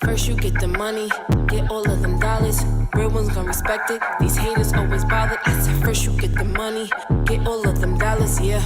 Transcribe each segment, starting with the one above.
First you get the money, get all of them dollars. Real ones gon' respect it. These haters always bothered. I said first you get the money, get all of them dollars. Yeah.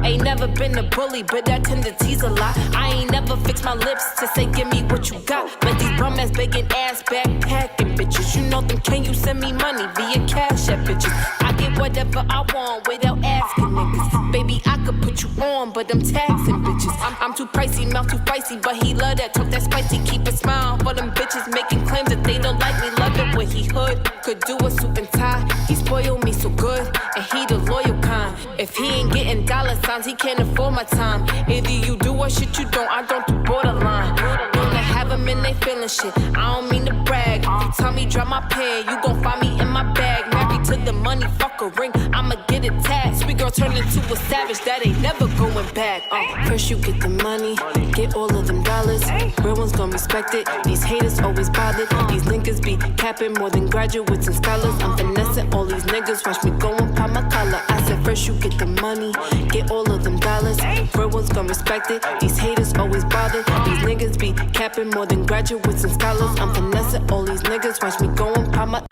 Ain't never been a bully, but that tend to tease a lot. I ain't never fixed my lips to say give me what you got. But these bum ass begging ass backpacking bitches, you know them, can you send me money via cash app bitches? I get whatever I want without asking niggas. Baby, I could put you on, but I'm taxing bitches. I'm too pricey, mouth too spicy, but he love that talk that spicy. Keep a smile for them bitches making claims that they don't like me. Love it when he hood, could do a suit and tie. He spoil me so good, and he the loyal kind. If he ain't getting dollar signs, he can't afford my time. Either you do or shit you don't, I don't do borderline. Wanna have him in they feeling shit, I don't mean to brag. If you tell me drop my pen, you gon' find me in my bag. Married to the money, fuck a ring, I'ma get it tagged. Sweet girl turned into a savage, that ain't never going back. First you get the money, get all of them dollars. Real ones gon' respect it, these haters always bothered. These niggas be capping more than graduates and scholars. I'm finessing all these niggas, watch me go and pop my collar. I said first you get the money, get all of them dollars. Real ones gon' respect it, these haters always bothered. These niggas be capping more than graduates and scholars. I'm finessing all these niggas, watch me go and pop my.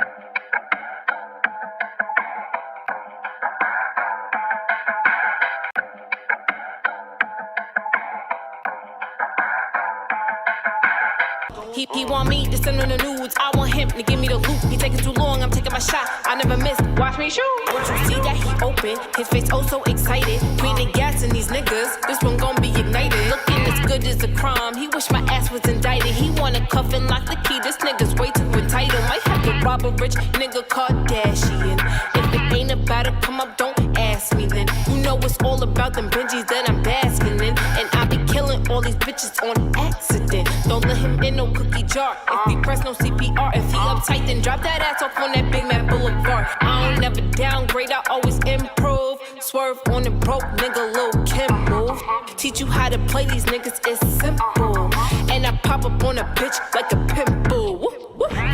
He want me to send him the nudes, I want him to give me the loot. He taking too long, I'm taking my shot, I never miss, watch me shoot. Once you see that he open, his face oh so excited. Queen and gas in these niggas, this one gon' be ignited. Looking as good as a crime, he wish my ass was indicted. He wanna cuff and lock the key, this nigga's way too entitled. Might have to rob a rich nigga Kardashian. If it ain't about to come up, don't ask me then. You know it's all about them Benjis that I'm basking in. And I be killing all these bitches on accident. Don't let him in no cookie jar. If he press no CPR, if he uptight, then drop that ass off on that Big Mac Boulevard. I don't never downgrade, I always improve. Swerve on the broke nigga, Lil' Kim move. Teach you how to play these niggas, it's simple. And I pop up on a bitch like a pimple.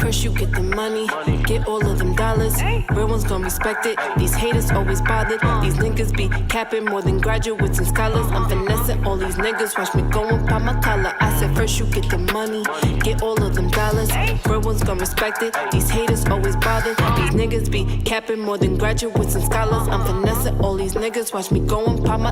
First you get the money, get all of them dollars. Real ones gon' respect it, these haters always bothered. These niggas be capping more than graduates and scholars. I'm finessing all these niggas, watch me go and pop my collar. I said first you get the money, get all of them dollars. Real ones gon' respect it, these haters always bothered. These niggas be capping more than graduates and scholars. I'm finessing all these niggas, watch me go and pop my.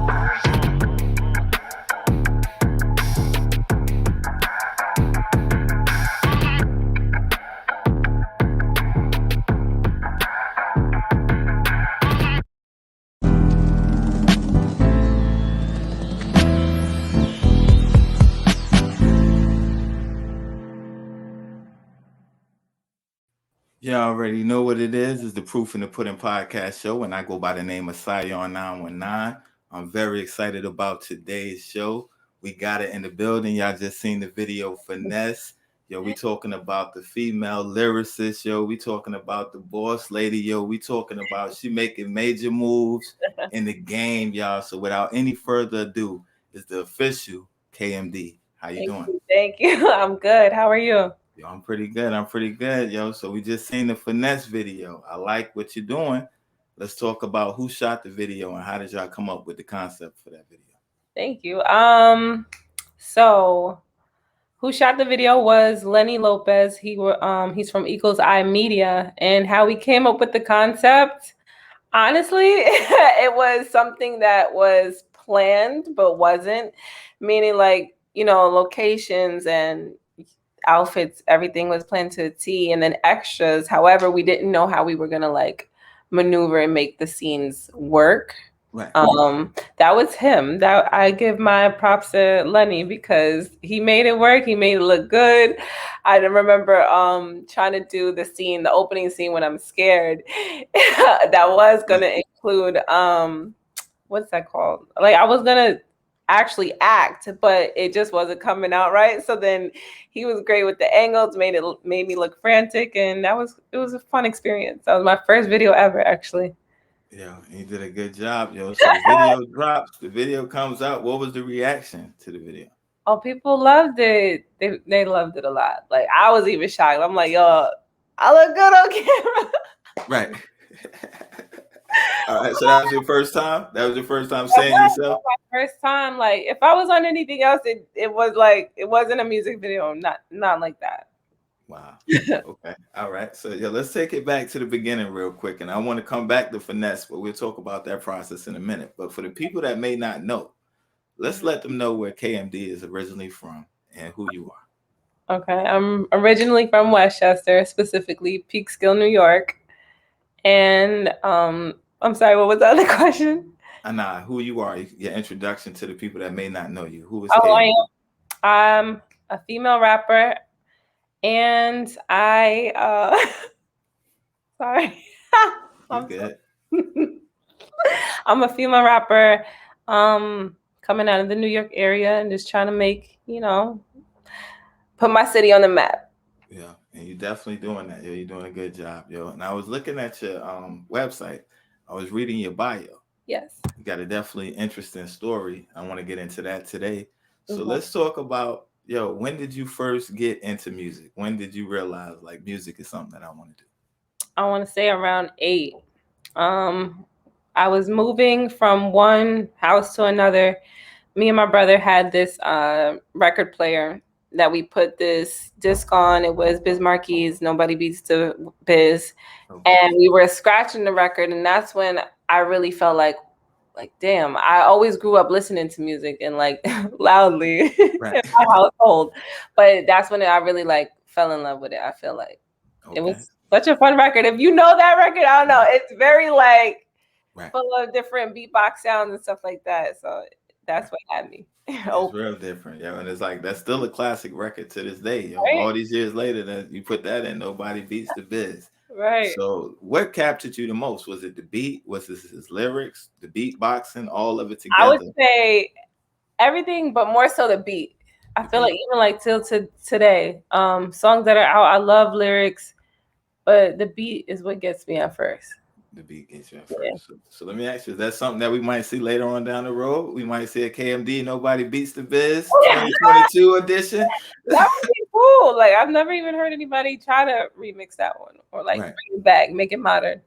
Y'all already know what it is. It's the Proof in the Pudding podcast show, and I go by the name of Sion 919. I'm very excited about today's show. We got it in the building. Y'all just seen the video Finesse. Yo, we talking about the female lyricist. Yo, we talking about the boss lady. Yo, we talking about she making major moves in the game, y'all. So without any further ado, it's the official KMD. How you doing? Thank you. I'm good. How are you? Yo, I'm pretty good, yo. So we just seen the Finesse video. I like what you're doing. Let's talk about who shot the video and how did y'all come up with the concept for that video? Thank you. So who shot the video was Lenny Lopez. He's from Eagle's Eye Media, and how we came up with the concept. Honestly, it was something that was planned but wasn't. Meaning, like, you know, locations and outfits, everything was planned to a T, and then extras. However, we didn't know how we were gonna like maneuver and make the scenes work. Right. That was him. That I give my props to Lenny because he made it work. He made it look good. I remember trying to do the opening scene when I'm scared. That was gonna include what's that called? Like I was gonna actually act, but it just wasn't coming out right. So then he was great with the angles, made me look frantic, and it was a fun experience. That was my first video ever, actually. Yeah, he did a good job, yo. So the video drops, the video comes out. What was the reaction to the video? Oh, people loved it. They loved it a lot. Like I was even shocked. I'm like, yo, I look good on camera. Right. All right, so that was your first time. That was your first time That saying was yourself. my first time. Like, if I was on anything else, it was like it wasn't a music video. Not like that. Wow. Okay. All right. So yeah, let's take it back to the beginning real quick, and I want to come back to finesse, but we'll talk about that process in a minute. But for the people that may not know, let's let them know where KMD is originally from and who you are. Okay, I'm originally from Westchester, specifically Peekskill, New York. And I'm sorry, what was the other question? Nah, who you are, your introduction to the people that may not know you. Who is Oh, KMD? I'm a female rapper, and I sorry. You I'm good? sorry. I'm a female rapper, coming out of the New York area and just trying to make, put my city on the map. Yeah, and you're definitely doing that. Yo, you're doing a good job, yo. And I was looking at your website. I was reading your bio. Yes. You got a definitely interesting story. I want to get into that today. So Mhm. let's talk about, yo, when did you first get into music? When did you realize like music is something that I want to do? I want to say around 8. Um, I was moving from one house to another. Me and my brother had this record player that we put this disc on. It was Biz Marquis, Nobody Beats the Biz. Okay. And we were scratching the record. And that's when I really felt like, damn, I always grew up listening to music and like loudly in Right. my household. But that's when I really like fell in love with it. I feel like it Okay. was such a fun record. If you know that record, I don't know. It's very like Right. full of different beatbox sounds and stuff like that. So that's Right. what had me. It's Oh, real different, yeah. And it's like that's still a classic record to this day, yo. right, All these years later, that you put that in, nobody beats the Biz. right. So, what captured you the most? Was it the beat? Was it his lyrics, the beatboxing, all of it I would together? say everything, but more so the beat. I The feel like beat, even like till to today, songs that are out, I love lyrics, but the beat is what gets me at first. the beat gets you at Yeah. first. So let me ask you: is that something that we might see later on down the road? We might see a KMD Nobody Beats the Biz 2022 edition. That would be cool. Like I've never even heard anybody try to remix that one or like Right, bring it back, make it modern.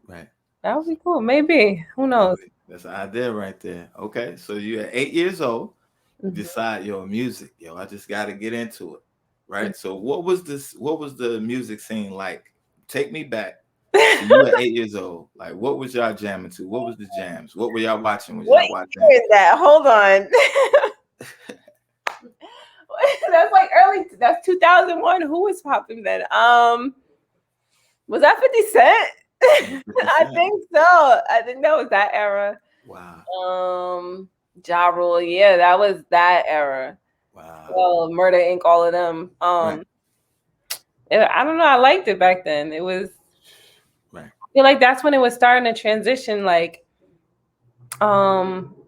right. That would be cool. Maybe. Who knows? That's an idea right there. Okay, so you're at 8 years old. You Mhm. decide, yo, music, yo, I just got to get into it, right? So what was this? What was the music scene like? Take me back to you at 8 years old. Like, what was y'all jamming to? What was the jams? What were y'all watching? Was What y'all watching? year is that? Hold on. That's like early. That's 2001. Who was popping then? Was that 50 Cent? That was 50 I Cent. think so. I think that was that era. Wow, Ja Rule. Yeah, that was that era. wow, Well, Murder Inc. All of them. right, I don't know. I liked it back then. It was. right, I feel like that's when it was starting to transition. Like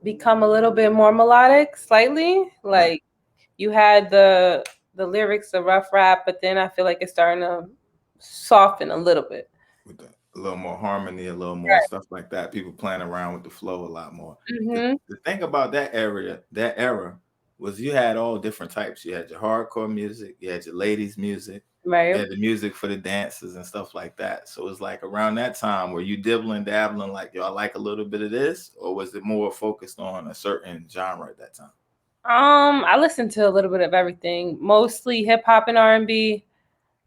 become a little bit more melodic slightly, right. like you had the lyrics, the rough rap, but then I feel like it's starting to soften a little bit. With a little more harmony, a little more Right. stuff like that. People playing around with the flow a lot more. The, Mm-hmm. the thing about that era, was you had all different types. You had your hardcore music, you had your ladies' music, you Right. had the music for the dances and stuff like that. So it's like around that time, were you dibbling, dabbling, like, yo, I like a little bit of this, or was it more focused on a certain genre at that time? I listened to a little bit of everything, mostly hip hop and R&B.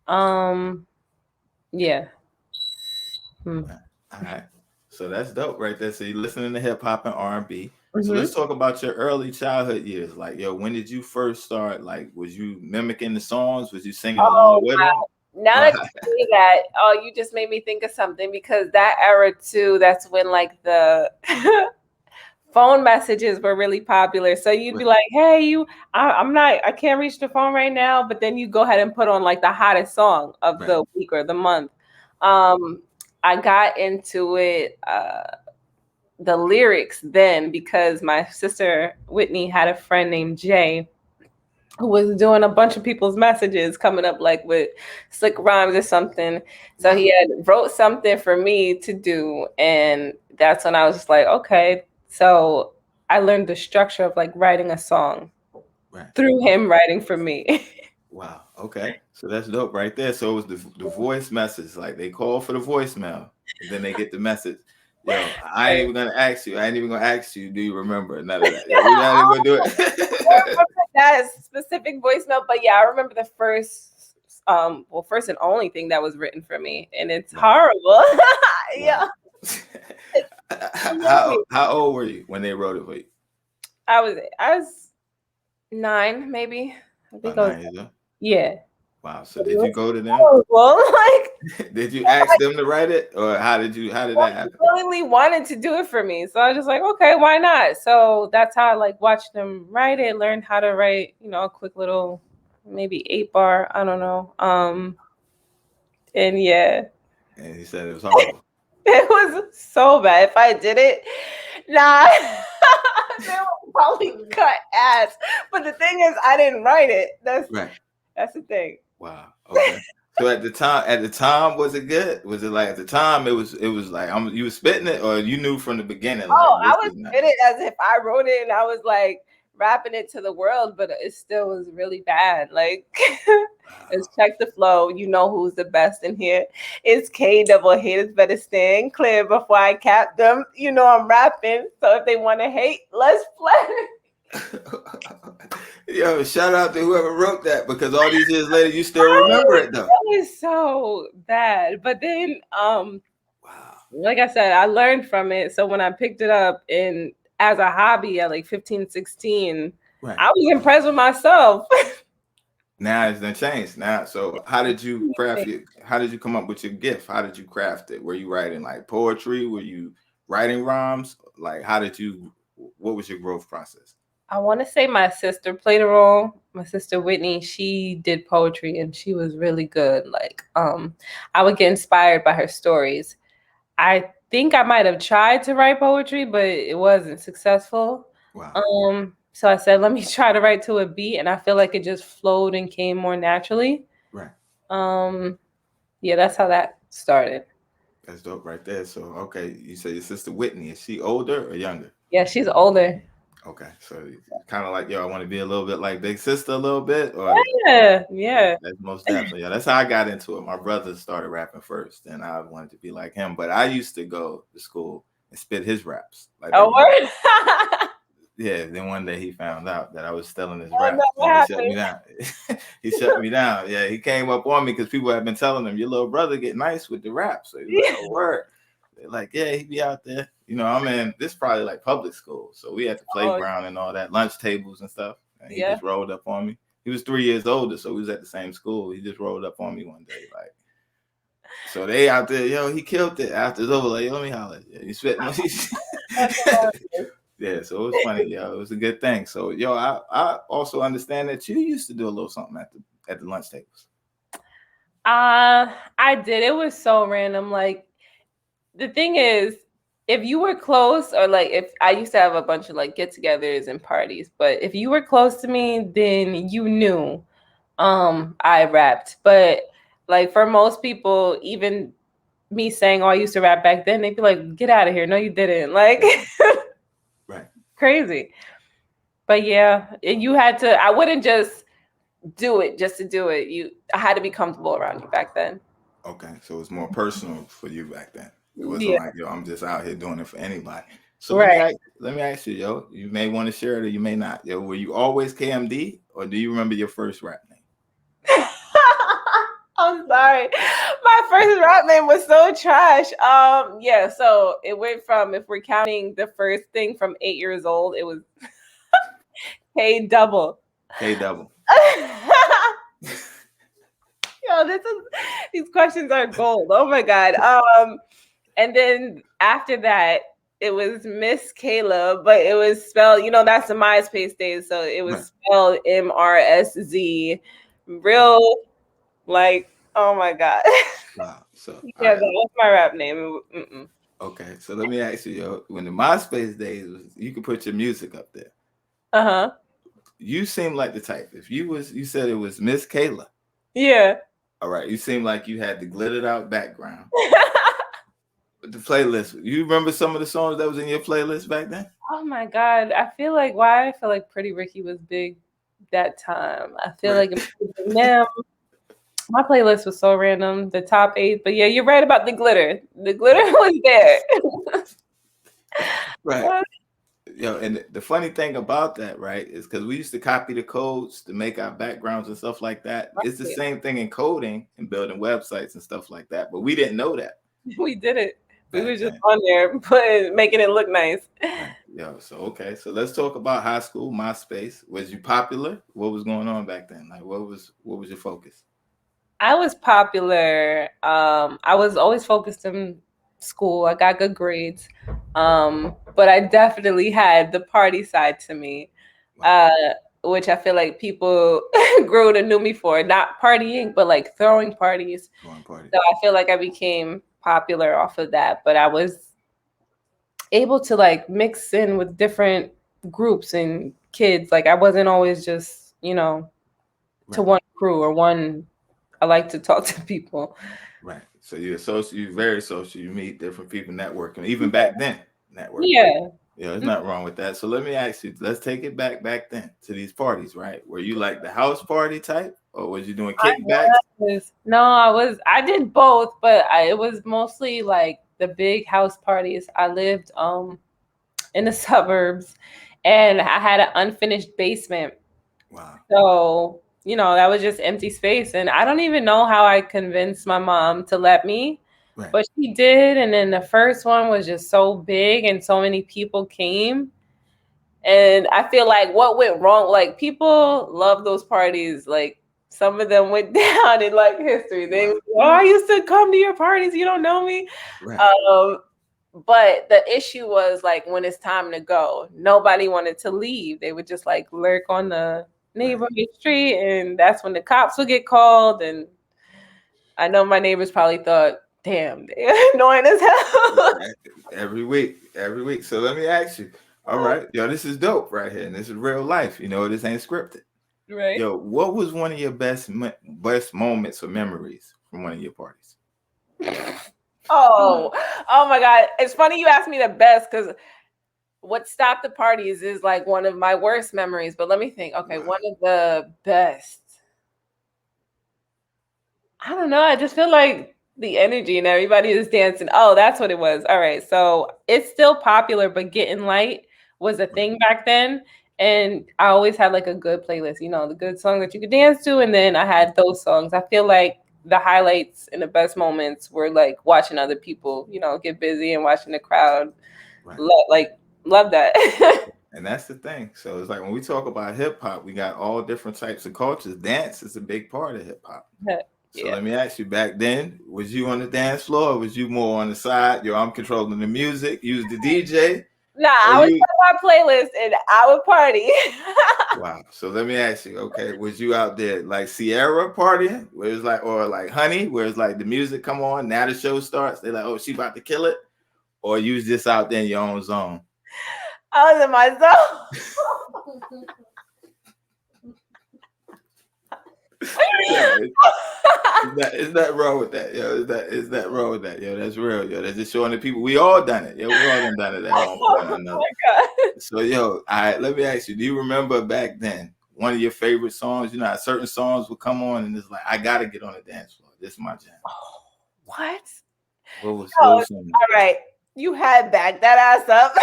Um, yeah. Hmm. All right. So that's dope right there. So you're listening to hip hop and R&B. So Mm-hmm. let's talk about your early childhood years. Like, yo, when did you first start? Like, was you mimicking the songs? Was you singing along Oh with them? wow. Now that you say that, oh, you just made me think of something because that era too, that's when like the phone messages were really popular. So you'd be Right, like, "Hey, I can't reach the phone right now," but then you go ahead and put on like the hottest song of right, the week or the month. right, Um, I got into it, the lyrics then because my sister Whitney had a friend named Jay who was doing a bunch of people's messages coming up like with slick rhymes or something. So wow, he had wrote something for me to do. And that's when I was just like, okay. So I learned the structure of like writing a song right. through him writing for me. Wow. Okay. So that's dope right there. So it was the voice message. Like they call for the voicemail, and then they get the message. Yo, I ain't even gonna ask you. I ain't even gonna ask you. Do you remember none of that? Yo, we're not even gonna do I it. remember that specific voice note, but yeah, I remember the first and only thing that was written for me, and it's Right. horrible. Wow. Yeah, it's hilarious. How old were you when they wrote it for you? I was 9, maybe. I think About I was. 9 years old. Yeah. Wow. So did you go to them? Horrible. Like, Did you ask them to write it, or how did that he happen? willingly wanted to do it for me, so I was just like, okay, why not? So that's how I like watched them write it, learned how to write, a quick little, maybe 8 bar. I don't know. And yeah. And he said it was horrible. It was so bad. If I did it, nah, they would probably cut ass. But the thing is, I didn't write it. That's Right. the thing. Wow. Okay. So at the time, was it good? Was it like at the time it was like you was spitting it, or you knew from the beginning like Oh, this I was is not? spit it as if I wrote it and I was like rapping it to the world, but it still was really bad. Like, it's check the flow. You know who's the best in here. It's K double haters better stand clear before I cap them. You know I'm rapping. So if they want to hate, let's play. Yo, shout out to whoever wrote that, because all these years later you still remember it though. That was so bad. But then Wow. like I said, I learned from it. So when I picked it up and as a hobby at like 15, 16, Right. I was impressed with myself. Now it's done changed. Now, so how did you craft it? How did you come up with your gift? How did you craft it? Were you writing like poetry? Were you writing rhymes? Like, what was your growth process? I want to say my sister played a role. My sister Whitney, she did poetry and she was really good. Like, I would get inspired by her stories. I think I might have tried to write poetry, but it wasn't successful. Wow. So I said, let me try to write to a beat, and I feel like it just flowed and came more naturally. Right. Yeah, that's how that started. That's dope right there. So, okay, you say your sister Whitney. Is she older or younger? Yeah, she's older. Okay, so kind of like, yo, I want to be a little bit like big sister a little bit, or Yeah. that's most definitely. Yeah, that's how I got into it. My brother started rapping first, and I wanted to be like him. But I used to go to school and spit his raps. Like, Oh, word? yeah. Then one day he found out that I was stealing his Oh, raps. no, what And he shut happened? me down. He shut me down. Yeah, he came up on me because people had been telling him, your little brother get nice with the raps. So he's like, oh, word. They're like, yeah, he be out there. I'm in this probably like public school. So we had the playground and all that, lunch tables and stuff. And he just rolled up on me. He was 3 years older, so we was at the same school. He just rolled up on me one day, like. So they out there, yo, he killed it. After it's over, like, yo, let me holler. Yeah, you spit. Yeah, so it was funny, yo. It was a good thing. So, yo, I also understand that you used to do a little something at the lunch tables. I did. It was so random. Like, the thing is, if you were close, or like if I used to have a bunch of like get-togethers and parties, but if you were close to me, then you knew I rapped. But like for most people, even me saying, oh, I used to rap back then, they'd be like, get out of here. No, you didn't. Like, Right. crazy. But yeah, you had to, I wouldn't just do it just to do it. I had to be comfortable around you back then. Okay, so it's more personal for you back then. It wasn't Yeah. like, yo, I'm just out here doing it for anybody. So Right. let me ask you, yo, you may want to share it or you may not. Yo, were you always KMD, or do you remember your first rap name? I'm sorry. My first rap name was so trash. Yeah, so it went from, if we're counting the first thing from 8 years old, it was K double. K double. Yo, these questions are gold. Oh my God. And then after that, it was Miss Kayla, but it was spelled, that's the MySpace days. So it was spelled MRSZ. Real, like, oh my God. Wow. So yeah, that was my rap name. Okay, so let me ask you, yo, when the MySpace days you could put your music up there. Uh-huh. You seem like the type. If you said it was Miss Kayla. Yeah. All right. You seem like you had the glittered out background. With the playlist. You remember some of the songs that was in your playlist back then? Oh my God. I feel like Pretty Ricky was big that time. I feel like now my playlist was so random, the top 8. But yeah, you're right about the glitter. The glitter was there. Right. And the funny thing about that, right, is because we used to copy the codes to make our backgrounds and stuff like that. It's the same thing in coding and building websites and stuff like that, but we didn't know that We did it. We back were just then. on there making it look nice. Right. So okay. So let's talk about high school, MySpace. Was you popular? What was going on back then? Like what was your focus? I was popular. I was always focused in school. I got good grades. But I definitely had the party side to me, Wow. uh, which I feel like people grew to knew me for. Not partying, but like throwing parties. Going party. So I feel like I became popular off of that. But I was able to like mix in with different groups and kids. Like I wasn't always just, to Right. one crew or one. I like to talk to people. Right. So you're very social. You meet different people, networking. Even back then, networking. Yeah. Yeah, there's nothing wrong with that. So let me ask you, let's take it back then to these parties, right? Were you like the house party type or was you doing kickbacks? No, I did both, but it was mostly like the big house parties. I lived in the suburbs and I had an unfinished basement. Wow. So, that was just empty space. And I don't even know how I convinced my mom to let me, Right. but she did. And then the first one was just so big and so many people came. And I feel like what went wrong, like people love those parties. Like some of them went down in like history. They Wow. were, oh, I used to come to your parties. You don't know me. Right. But the issue was like when it's time to go, nobody wanted to leave. They would just like lurk on the neighborhood street, and that's when the cops would get called. And I know my neighbors probably thought, damn, they're annoying as hell. Every week. So let me ask you. All right, yo, this is dope right here, and this is real life. This ain't scripted. Right. Yo, what was one of your best moments or memories from one of your parties? Oh my God. It's funny you asked me the best because what stopped the parties is like one of my worst memories. But let me think. Okay, Wow. one of the best. I don't know. I just feel like the energy and everybody is dancing. Oh, that's what it was. All right. So it's still popular, but Getting Light was a thing back then. And I always had like a good playlist, the good songs that you could dance to. And then I had those songs. I feel like the highlights and the best moments were like watching other people, get busy and watching the crowd. Right. Love that. And that's the thing. So it's like when we talk about hip hop, we got all different types of cultures. Dance is a big part of hip hop. So Yeah. let me ask you, back then, was you on the dance floor or was you more on the side? I'm controlling the music, use the DJ? Nah, Or I would you have my playlist and I would party. Wow. So let me ask you, okay, was you out there like Sierra partying? Where it's like, or like Honey, where it's like the music come on, now the show starts. They're like, oh, she about to kill it. Or you was just out there in your own zone? I was in my zone. Yeah, it's not wrong with that. Is that wrong with that? That's real. That's just showing the people we all done it. We all done it at one point or another. So all right, let me ask you, do you remember back then one of your favorite songs? How certain songs would come on and it's like, I gotta get on the dance floor. This is my jam. What? What was All right. You had backed that ass up.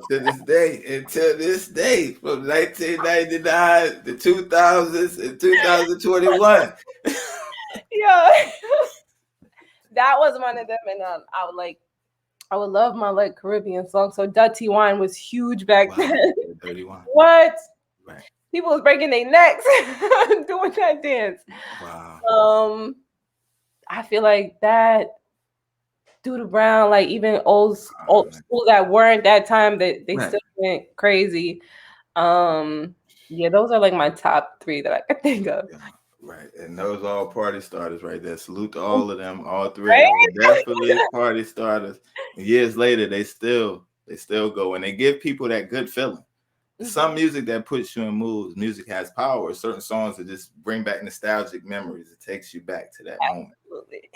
to this day, from 1999 to 2000s and 2021. That was one of them, and I would love my like Caribbean songs. So Dirty Wine was huge back then. Dirty Wine. What? Right. People was breaking their necks doing that dance. Wow. I feel like that Dude Brown, like even old school that weren't that time that they still went crazy. Those are like my top 3 that I can think of. Yeah, right. And those all party starters right there. Salute to all of them. All 3 of them were definitely party starters. And years later, they still go and they give people that good feeling. Some music that puts you in moods. Music has power. Certain songs that just bring back nostalgic memories. It takes you back to that moment.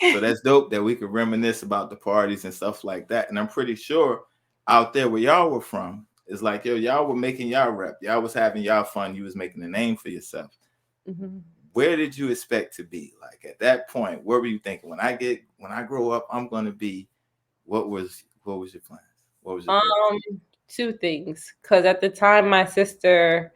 So that's dope that we could reminisce about the parties and stuff like that. And I'm pretty sure out there where y'all were from, it's like, y'all were making y'all rep. Y'all was having y'all fun. You was making a name for yourself. Mm-hmm. Where did you expect to be? Like at that point, what were you thinking? When I grow up, I'm going to be, what was your plans? What was your purpose? Two things. Because at the time, my sister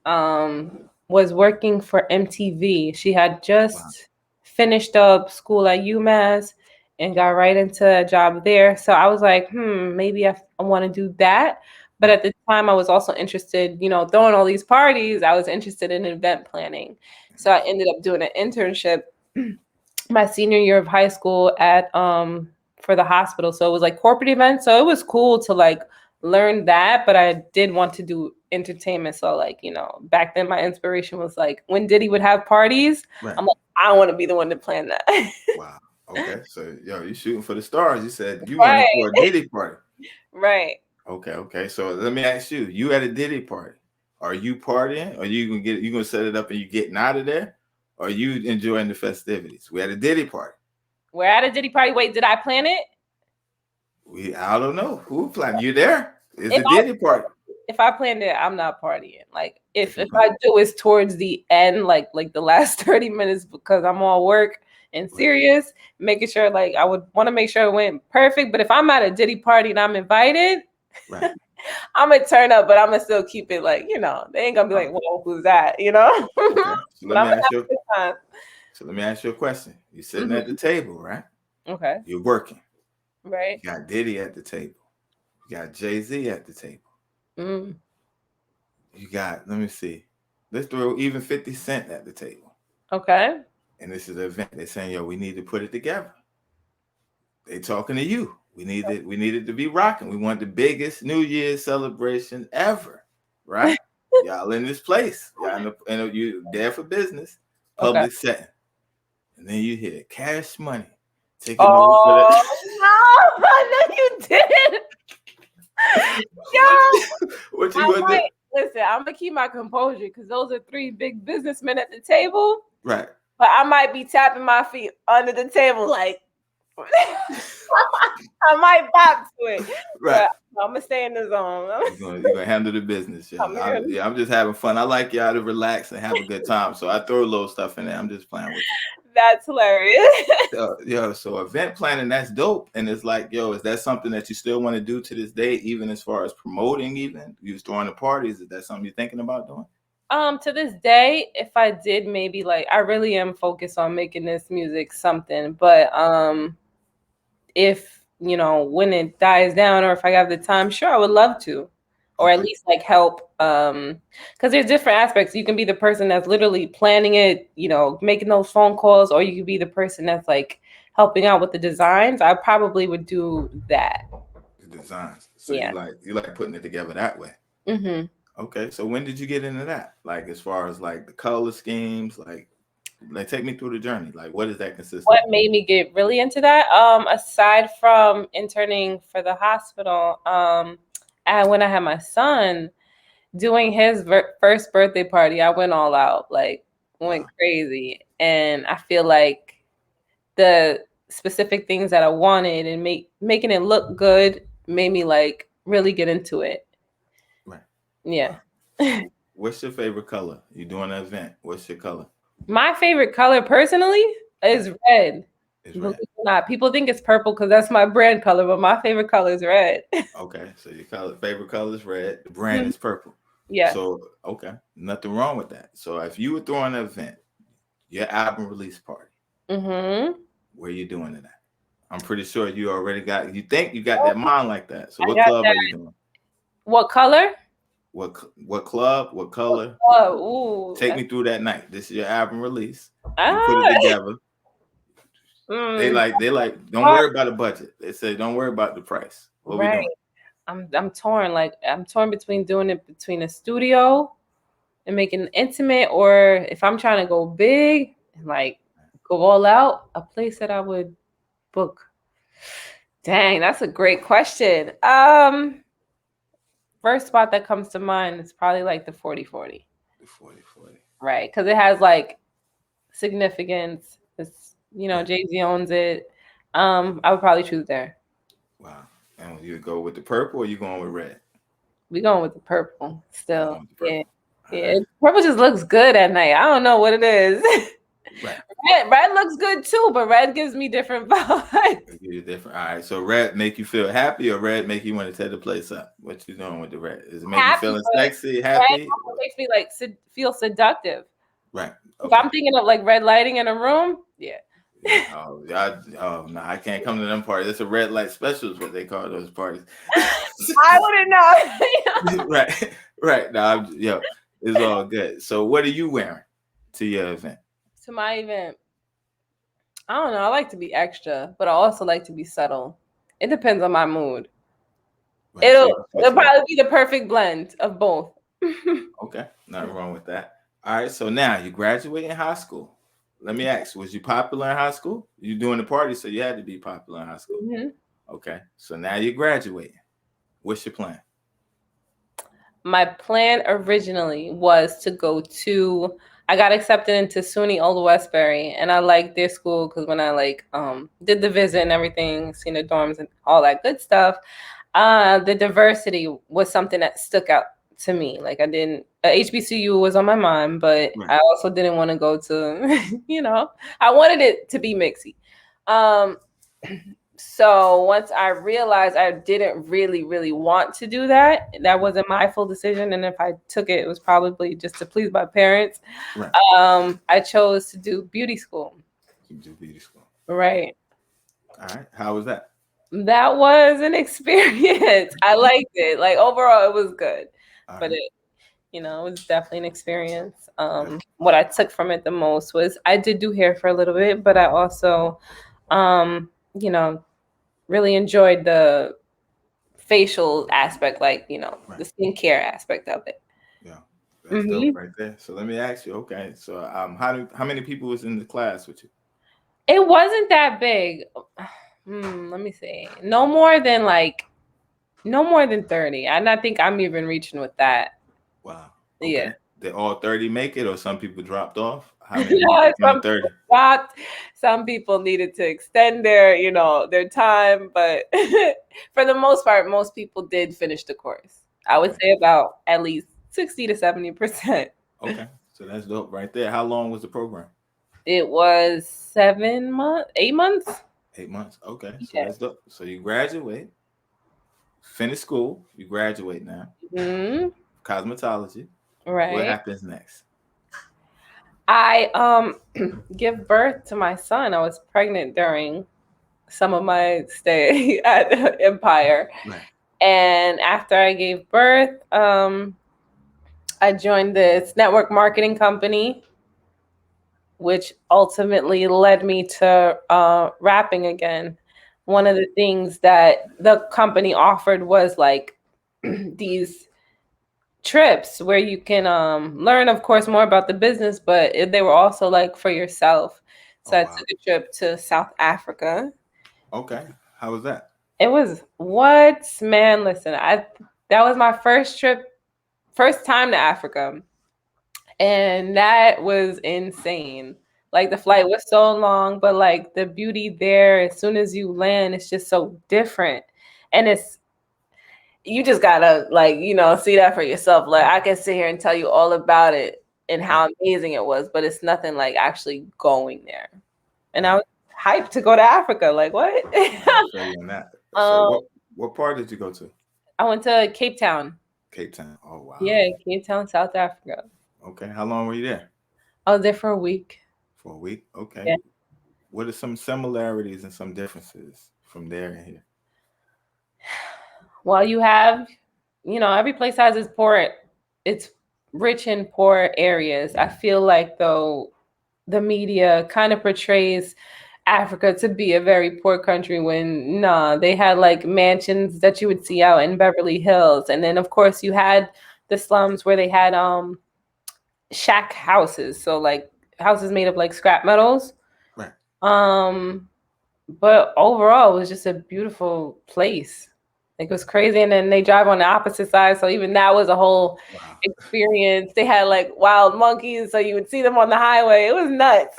was working for MTV. She had Wow. just finished up school at UMass and got right into a job there. So I was like, maybe I want to do that. But at the time, I was also interested, throwing all these parties. I was interested in event planning. So I ended up doing an internship my senior year of high school at for the hospital. So it was like corporate events. So it was cool to like learn that, but I did want to do entertainment. So like, back then my inspiration was like when Diddy would have parties, Right. I'm like, I want to be the one to plan that. Wow. Okay. So you shooting for the stars. You said you want to Right. throw a Diddy party. Right. Okay. Okay. So let me ask you: you at a Diddy party? Are you partying? Or you gonna set it up and you getting out of there? Or are you enjoying the festivities? We had a Diddy party. We're at a Diddy party. Wait, did I plan it? I don't know who planned. You there? It's If a I Diddy party. if I planned it, I'm not partying. Like If if you if plan, I do it's towards the end, like the last 30 minutes because I'm all work and right, serious, making sure like I would want to make sure it went perfect. But if I'm at a Diddy party and I'm invited, right. I'm gonna turn up, but I'm gonna still keep it like, they ain't gonna be like, whoa, who's that? Okay. So But let I'm me gonna ask have a you. good time. So let me ask you a question. You're sitting at the Mhm. table, right? Okay. You're working. Right. You got Diddy at the table. You got Jay-Z at the table. Mm. You got, let me see. Let's throw even 50 Cent at the table. Okay. And this is an event. They're saying, yo, we need to put it together. They talking to you. We needed to be rocking. We want the biggest New Year's celebration ever, right? Y'all in this place. Y'all you there for business, Okay. public setting. And then you hear Cash Money taking over for Oh that. no, no, you didn't. what, Yo, what you I gonna do? might listen. I'm gonna keep my composure because those are three big businessmen at the table. Right. But I might be tapping my feet under the table, like I might pop to it. Right. But I'm gonna stay in the zone. You're gonna handle the business, I'm y'all. gonna- I'm just having fun. I like y'all to relax and have a good time. So I throw a little stuff in there. I'm just playing with you. That's hilarious. So event planning, that's dope. And it's like, yo, is that something that you still want to do to this day, even as far as promoting, even you was throwing the parties? Is that something you're thinking about doing? To this day, if I did maybe like I really am focused on making this music something, but if when it dies down or if I have the time, sure I would love to. Or at Okay. least like help because there's different aspects. You can be the person that's literally planning it, making those phone calls, or you could be the person that's like helping out with the designs. I probably would do that. The designs. So Yeah. you like putting it together that way. Mm-hmm. Okay. So when did you get into that? Like as far as like the color schemes, like take me through the journey. Like what does that consist What of? made me get really into that? Aside from interning for the hospital, and when I had my son, doing his first birthday party, I went all out, like went Wow. crazy, and I feel like the specific things that I wanted and making it look good made me like really get into it. Right. Yeah. Wow. So what's your favorite color? You doing an event. What's your color? My favorite color personally is red. It's Believe red. it or not, people think it's purple because that's my brand color, but my favorite color is red. Okay. So your favorite color is red. The brand is purple. Yes. So okay, nothing wrong with that. So if you were throwing an event, your album release party, Mm-hmm. where you doing it at? I'm pretty sure you already got. You think you got that mind like that. So I what got club that. are you doing? What color? What club? What color? Oh, ooh. Take me through that night. This is your album release. You put it Ah, together. They mm, like. Don't worry about the budget. They say don't worry about the price. What we right. doing? I'm torn. Like I'm torn between doing it between a studio and making it intimate, or if I'm trying to go big and like go all out, a place that I would book. Dang, that's a great question. First spot that comes to mind is probably like the 4040. The 40/40. Right? Because it has like significance. It's Right. Jay-Z owns it. I would probably choose there. Wow. And you go with the purple or you going with red? We going with the purple You still. going with the Yeah. purple. All Yeah. right. Purple just looks good at night. I don't know what it is. Right. Red looks good too, but red gives me different vibes. Give you different. All right. So red make you feel happy, or red make you want to tear the place up? What you doing with the red? Is it make you Happy, feeling but sexy, red happy? also makes me like feel seductive. Right. If Okay. I'm thinking of like red lighting in a room, yeah. Yeah. Oh, oh no, I can't come to them parties. It's a red light special is what they call those parties. I wouldn't know. Right. Right. No, it's all good. So what are you wearing to your event? To my event, I don't know. I like to be extra, but I also like to be subtle. It depends on my mood. Right. So It'll you can it'll switch it up. probably be the perfect blend of both. Okay. Nothing wrong with that. All right. So now you graduate in high school. Let me ask, was you popular in high school? You doing the party, so you had to be popular in high school. Mhm. Okay. So now you're graduating. What's your plan? My plan originally was to go to. I got accepted into SUNY Old Westbury, and I liked their school because when I did the visit and everything, seen the dorms and all that good stuff, the diversity was something that stuck out to me. Like I didn't HBCU was on my mind, but Right. I also didn't want to go to, I wanted it to be mixy. Um, so once I realized I didn't really, really want to do that, that wasn't my full decision. And if I took it, it was probably just to please my parents. Right. I chose to do beauty school. You do beauty school. Right. All right. How was that? That was an experience. I liked it. Like overall, it was good, All but right. it was definitely an experience. That's What I took from it the most was I did do hair for a little bit, but I also, um, you know, really enjoyed the facial aspect, like right. the skincare aspect of it. Yeah. That's dope Hmm. right there. So let me ask you. Okay. So how many people was in the class with you? It wasn't that big. Let me see. No more than 30. And I think I'm even reaching with that. Wow. Yeah. Okay. Did all 30 make it, or some people dropped off? How many people from the Some 30? people stopped. Some people needed to extend their time, but for the most part, most people did finish the course. I would Okay. say about at least 60 to 70%. Okay. So that's dope right there. How long was the program? It was 7 months, 8 months. 8 months. Okay. So Yeah. that's dope. So you graduate, finish school, you graduate now, Hmm. cosmetology. What Right. happens next? I give birth to my son. I was pregnant during some of my stay at Empire. Right. And after I gave birth, I joined this network marketing company, which ultimately led me to rapping again. One of the things that the company offered was like these trips where you can learn, of course, more about the business, but they were also like for yourself. So Oh I wow. took a trip to South Africa. Okay. How was that? It was what, man, listen, I that was my first time to Africa. And that was insane. Like the flight was so long, but like the beauty there, as soon as you land, it's just so different. And you just gotta see that for yourself. Like I can sit here and tell you all about it and Right. how amazing it was, but it's nothing like actually going there. And I Right. was hyped to go to Africa. Like what? I feel you on that. So um, what part did you go to? I went to Cape Town. Cape Town. Oh wow. Yeah, Cape Town, South Africa. Okay. How long were you there? I was there for a week. For a week. Okay. Yeah. What are some similarities and some differences from there and here? Well, you have, every place has its rich in poor areas. I feel like though the media kind of portrays Africa to be a very poor country when nah, they had like mansions that you would see out in Beverly Hills. And then of course you had the slums where they had shack houses. So like houses made of like scrap metals. Right. Um but overall it was just a beautiful place. Like, it was crazy. And then they drive on the opposite side, so even that was a whole Wow. experience. They had like wild monkeys, so you would see them on the highway. It was nuts.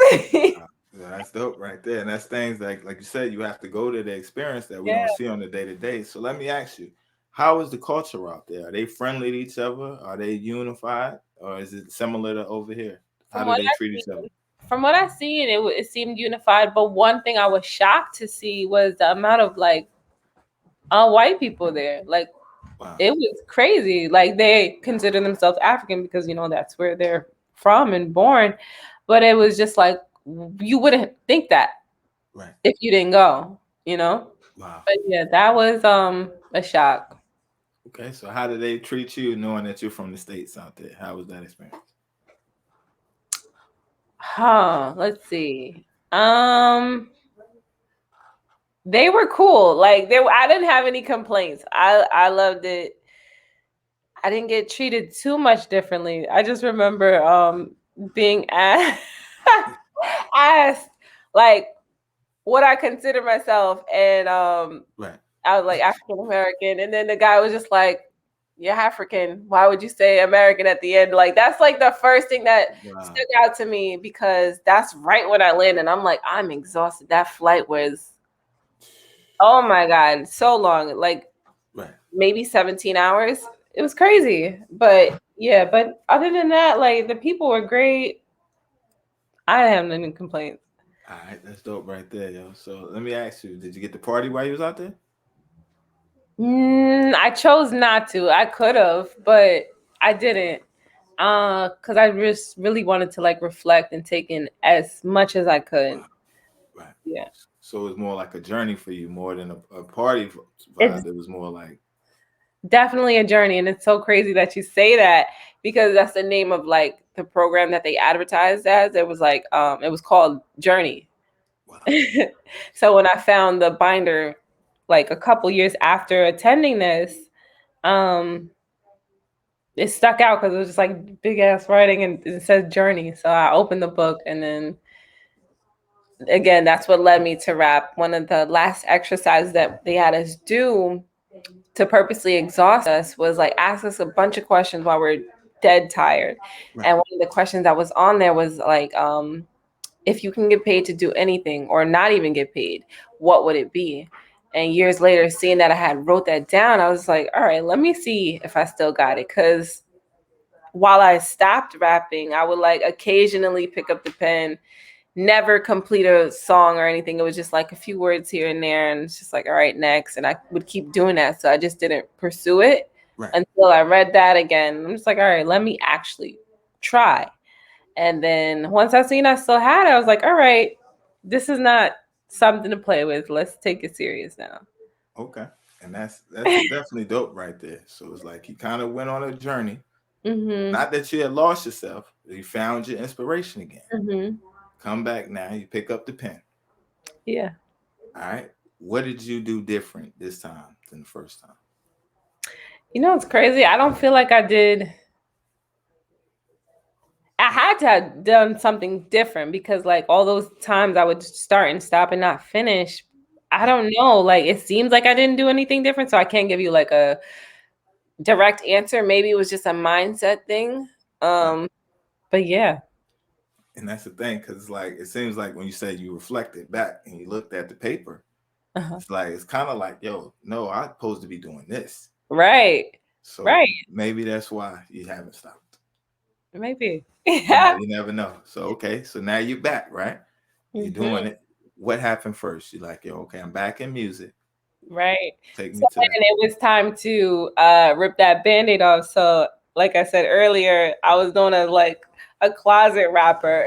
Yeah, that's dope right there. And that's things like you said, you have to go to the experience that we Yeah. don't see on the day to day. So let me ask you, how is the culture out there? Are they friendly to each other? Are they unified? Or is it similar to over here? How From do what they I've treat each seen, other? from what I seen, it seemed unified. But one thing I was shocked to see was the amount of like white people there. Like Wow. it was crazy. Like they consider themselves African because that's where they're from and born. But it was just like you wouldn't think that Right. if you didn't go, you know? Wow. But yeah, that was a shock. Okay. So how did they treat you knowing that you're from the States out there? How was that experience? Huh, let's see. They were cool. Like I didn't have any complaints. I loved it. I didn't get treated too much differently. I just remember being asked, asked like what I consider myself, and Right. I was like African American, and then the guy was just like, "You're African. Why would you say American at the end?" Like that's like the first thing that Wow. stuck out to me because that's right when I landed. And I'm like, I'm exhausted. That flight was, oh my god, so long. Like Right. maybe 17 hours. It was crazy. But yeah, but other than that, like the people were great. I didn't have any complaints. All right. That's dope right there, yo. So let me ask you, did you get to party while you was out there? I chose not to. I could have, but I didn't. Because I just really wanted to like reflect and take in as much as I could. Wow. Right. Yeah. So it was more like a journey for you more than a party It's vibe. It was more like, definitely a journey. And it's so crazy that you say that because that's the name of like the program that they advertised as. It was like, it was called Journey. wow. So when I found the binder like a couple years after attending this, um, it stuck out because it was just like big ass writing and it says Journey. So I opened the book and then again, that's what led me to rap. One of the last exercises that they had us do to purposely exhaust us was like ask us a bunch of questions while we're dead tired. Right. And one of the questions that was on there was like, if you can get paid to do anything or not even get paid, what would it be? And years later, seeing that I had wrote that down, I was like, all right, let me see if I still got it. Because while I stopped rapping, I would like occasionally pick up the pen, never complete a song or anything. It was just like a few words here and there. And it's just like, all right, next. And I would keep doing that. So I just didn't pursue it Right. until I read that again. I'm just like, all right, let me actually try. And then once I seen I still had it, I was like, all right, this is not something to play with. Let's take it serious now. Okay. And that's definitely dope right there. So it's like you kind of went on a journey. Mm-hmm. Not that you had lost yourself, you found your inspiration again. Mm-hmm. Come back now, you pick up the pen. Yeah. All right. What did you do different this time than the first time? It's crazy. I don't feel like I did. I had to have done something different because like all those times I would start and stop and not finish. I don't know. Like it seems like I didn't do anything different. So I can't give you like a direct answer. Maybe it was just a mindset thing. But yeah. And that's the thing, because like it seems like when you say you reflected back and you looked at the paper, it's like it's kind of like, yo, no, I'm supposed to be doing this. Right. So Right. maybe that's why you haven't stopped. Maybe. You never know. So okay, so now you're back, right? You're Mm-hmm. doing it. What happened first? You're like, yo, okay, I'm back in music. Right. Take me So to that. then it was time to rip that band-aid off. So like I said earlier, I was known as like a closet rapper.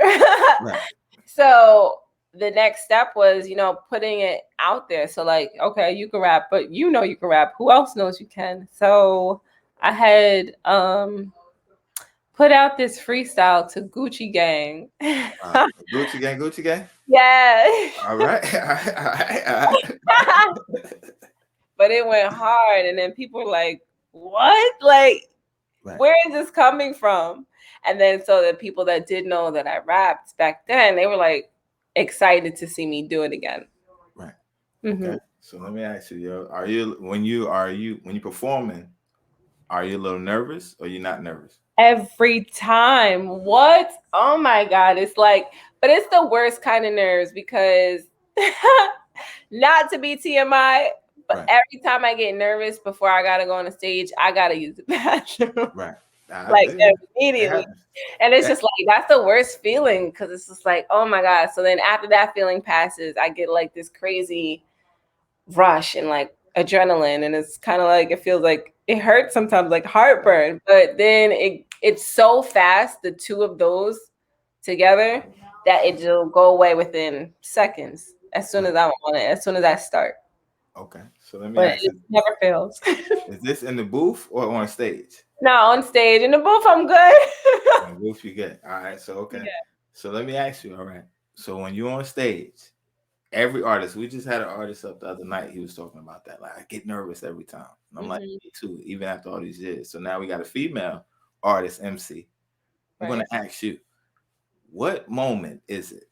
Right. So the next step was, putting it out there. So like, okay, you can rap, but you can rap. Who else knows you can? So I had put out this freestyle to Gucci Gang. Gucci gang, Gucci gang. Yeah. All right, all right. But it went hard, and then people were like, what? Like, Right. where is this coming from? And then so the people that did know that I rapped back then, they were like excited to see me do it again. Right. Mm-hmm. Okay. So let me ask you, yo, when you performing, are you a little nervous or you're not nervous? Every time. What? Oh my God. It's like, but it's the worst kind of nerves because not to be TMI, but Right. every time I get nervous before I gotta go on the stage, I gotta use the bathroom. Right. like It immediately. happens. And it's That- just like that's the worst feeling because it's just like, oh my God. So then after that feeling passes, I get like this crazy rush and like adrenaline. And it's kind of like it feels like it hurts sometimes, like heartburn. But then it's so fast, the two of those together, that it'll go away within seconds as soon as I want it, as soon as I start. Okay, so let me But ask it you: never fails. is this in the booth or on stage? No, on stage. In the booth, I'm good. In the booth, you get. All right, so okay. Yeah. So let me ask you. All right. So when you're on stage, every artist, we just had an artist up the other night. He was talking about that. Like, I get nervous every time. And I'm like, Mhm. me too, even after all these years. So now we got a female artist MC. I'm Right. gonna ask you, what moment is it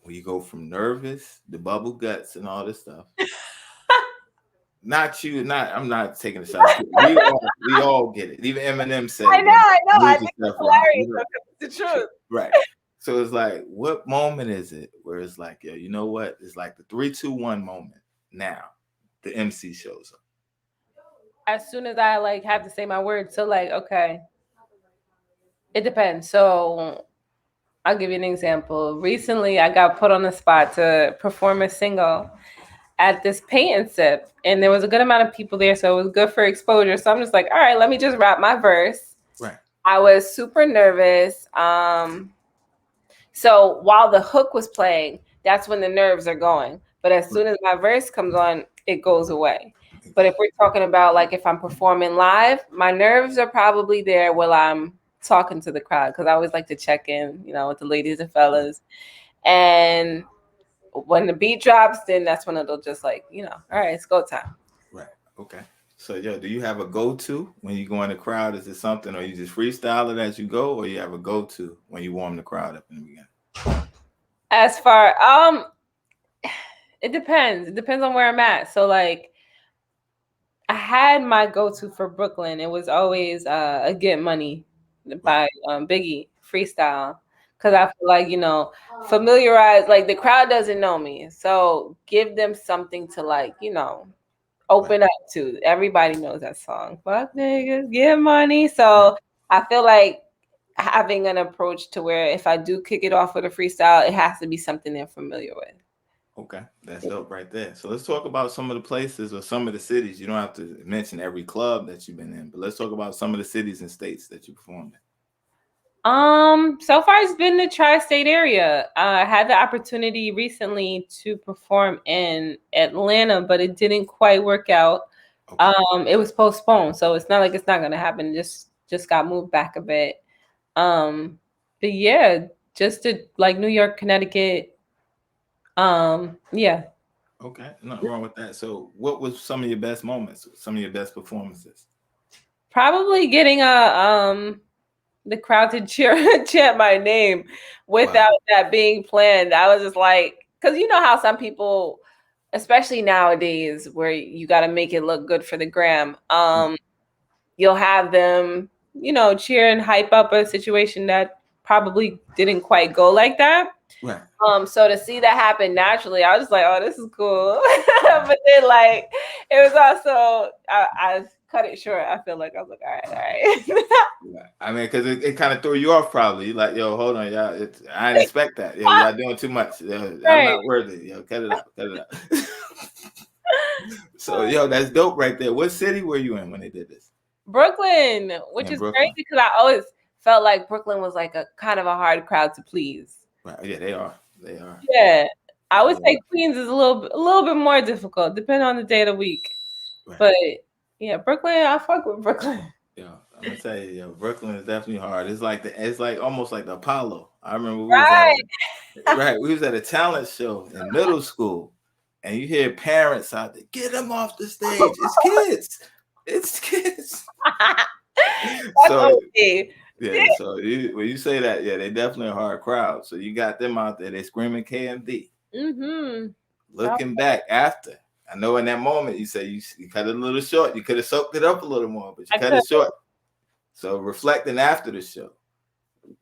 when you go from nervous, the bubble guts, and all this stuff? Not you, not I'm not taking a shot. We all get it. Even Eminem said I it. know, You I know. I lose think yourself it's around. hilarious You know, because it's the truth. right. So it's like, what moment is it where it's like, yo, you know what? It's like the 3, 2, 1 moment. Now, the MC shows up. As soon as I like have to say my words, so like, okay, it depends. So I'll give you an example. Recently, I got put on the spot to perform a single at this paint and sip, and there was a good amount of people there, so it was good for exposure. So I'm just like, all right, let me just rap my verse. Right. I was super nervous. So while the hook was playing, that's when the nerves are going. But as soon as my verse comes on, it goes away. But if we're talking about like if I'm performing live, my nerves are probably there while I'm talking to the crowd because I always like to check in, with the ladies and fellas. And when the beat drops, then that's when it'll just like, all right, it's go time. Right. Okay. So, yo, do you have a go-to when you go in the crowd? Is it something, or you just freestyle it as you go, or you have a go-to when you warm the crowd up in the beginning? As far it depends. It depends on where I'm at. So like I had my go-to for Brooklyn. It was always a Get Money by Biggie freestyle. Cause I feel like, familiarize, like the crowd doesn't know me. So give them something to like, open up to. Everybody knows that song. Fuck niggas, get money. So I feel like having an approach to where if I do kick it off with a freestyle, it has to be something they're familiar with. Okay, that's dope right there. So let's talk about some of the places or some of the cities. You don't have to mention every club that you've been in, but let's talk about some of the cities and states that you performed in. So far it's been the tri-state area. I had the opportunity recently to perform in Atlanta, but it didn't quite work out. Okay. It was postponed, so it's not like it's not gonna happen. Just got moved back a bit. But yeah, just to like New York, Connecticut. Yeah. Okay, nothing wrong with that. So, what was some of your best moments? Some of your best performances? Probably getting the crowd to chant my name without that being planned. I was just like, because you know how some people, especially nowadays, where you got to make it look good for the gram, you'll have them, cheer and hype up a situation that probably didn't quite go like that. Right. So to see that happen naturally, I was just like, oh, this is cool. But then like it was also I cut it short. I feel like I was like, all right. Yeah. I mean, because it kind of threw you off probably. You like, yo, hold on, y'all. I didn't expect that. Yo, y'all doing too much. Yo, I'm not worthy. Yo, cut it out. Cut it out. So, yo, that's dope right there. What city were you in when they did this? Brooklyn, which is Brooklyn. crazy because I always felt like Brooklyn was like a kind of a hard crowd to please. Right. Yeah, they are. They are. Yeah. I would say Queens is a little bit more difficult, depending on the day of the week. Right. But yeah, Brooklyn, I fuck with Brooklyn. Yeah, I'm gonna tell you, yo, Brooklyn is definitely hard. It's like almost like the Apollo. I remember we was at a talent show in middle school, and you hear parents out there, get them off the stage. It's kids. It's kids. So yeah, so when you say that, yeah, they definitely a hard crowd. So you got them out there, they screaming KMD. Mm-hmm. Looking back after, I know in that moment you say you cut it a little short. You could have soaked it up a little more, but you cut it short. So reflecting after the show,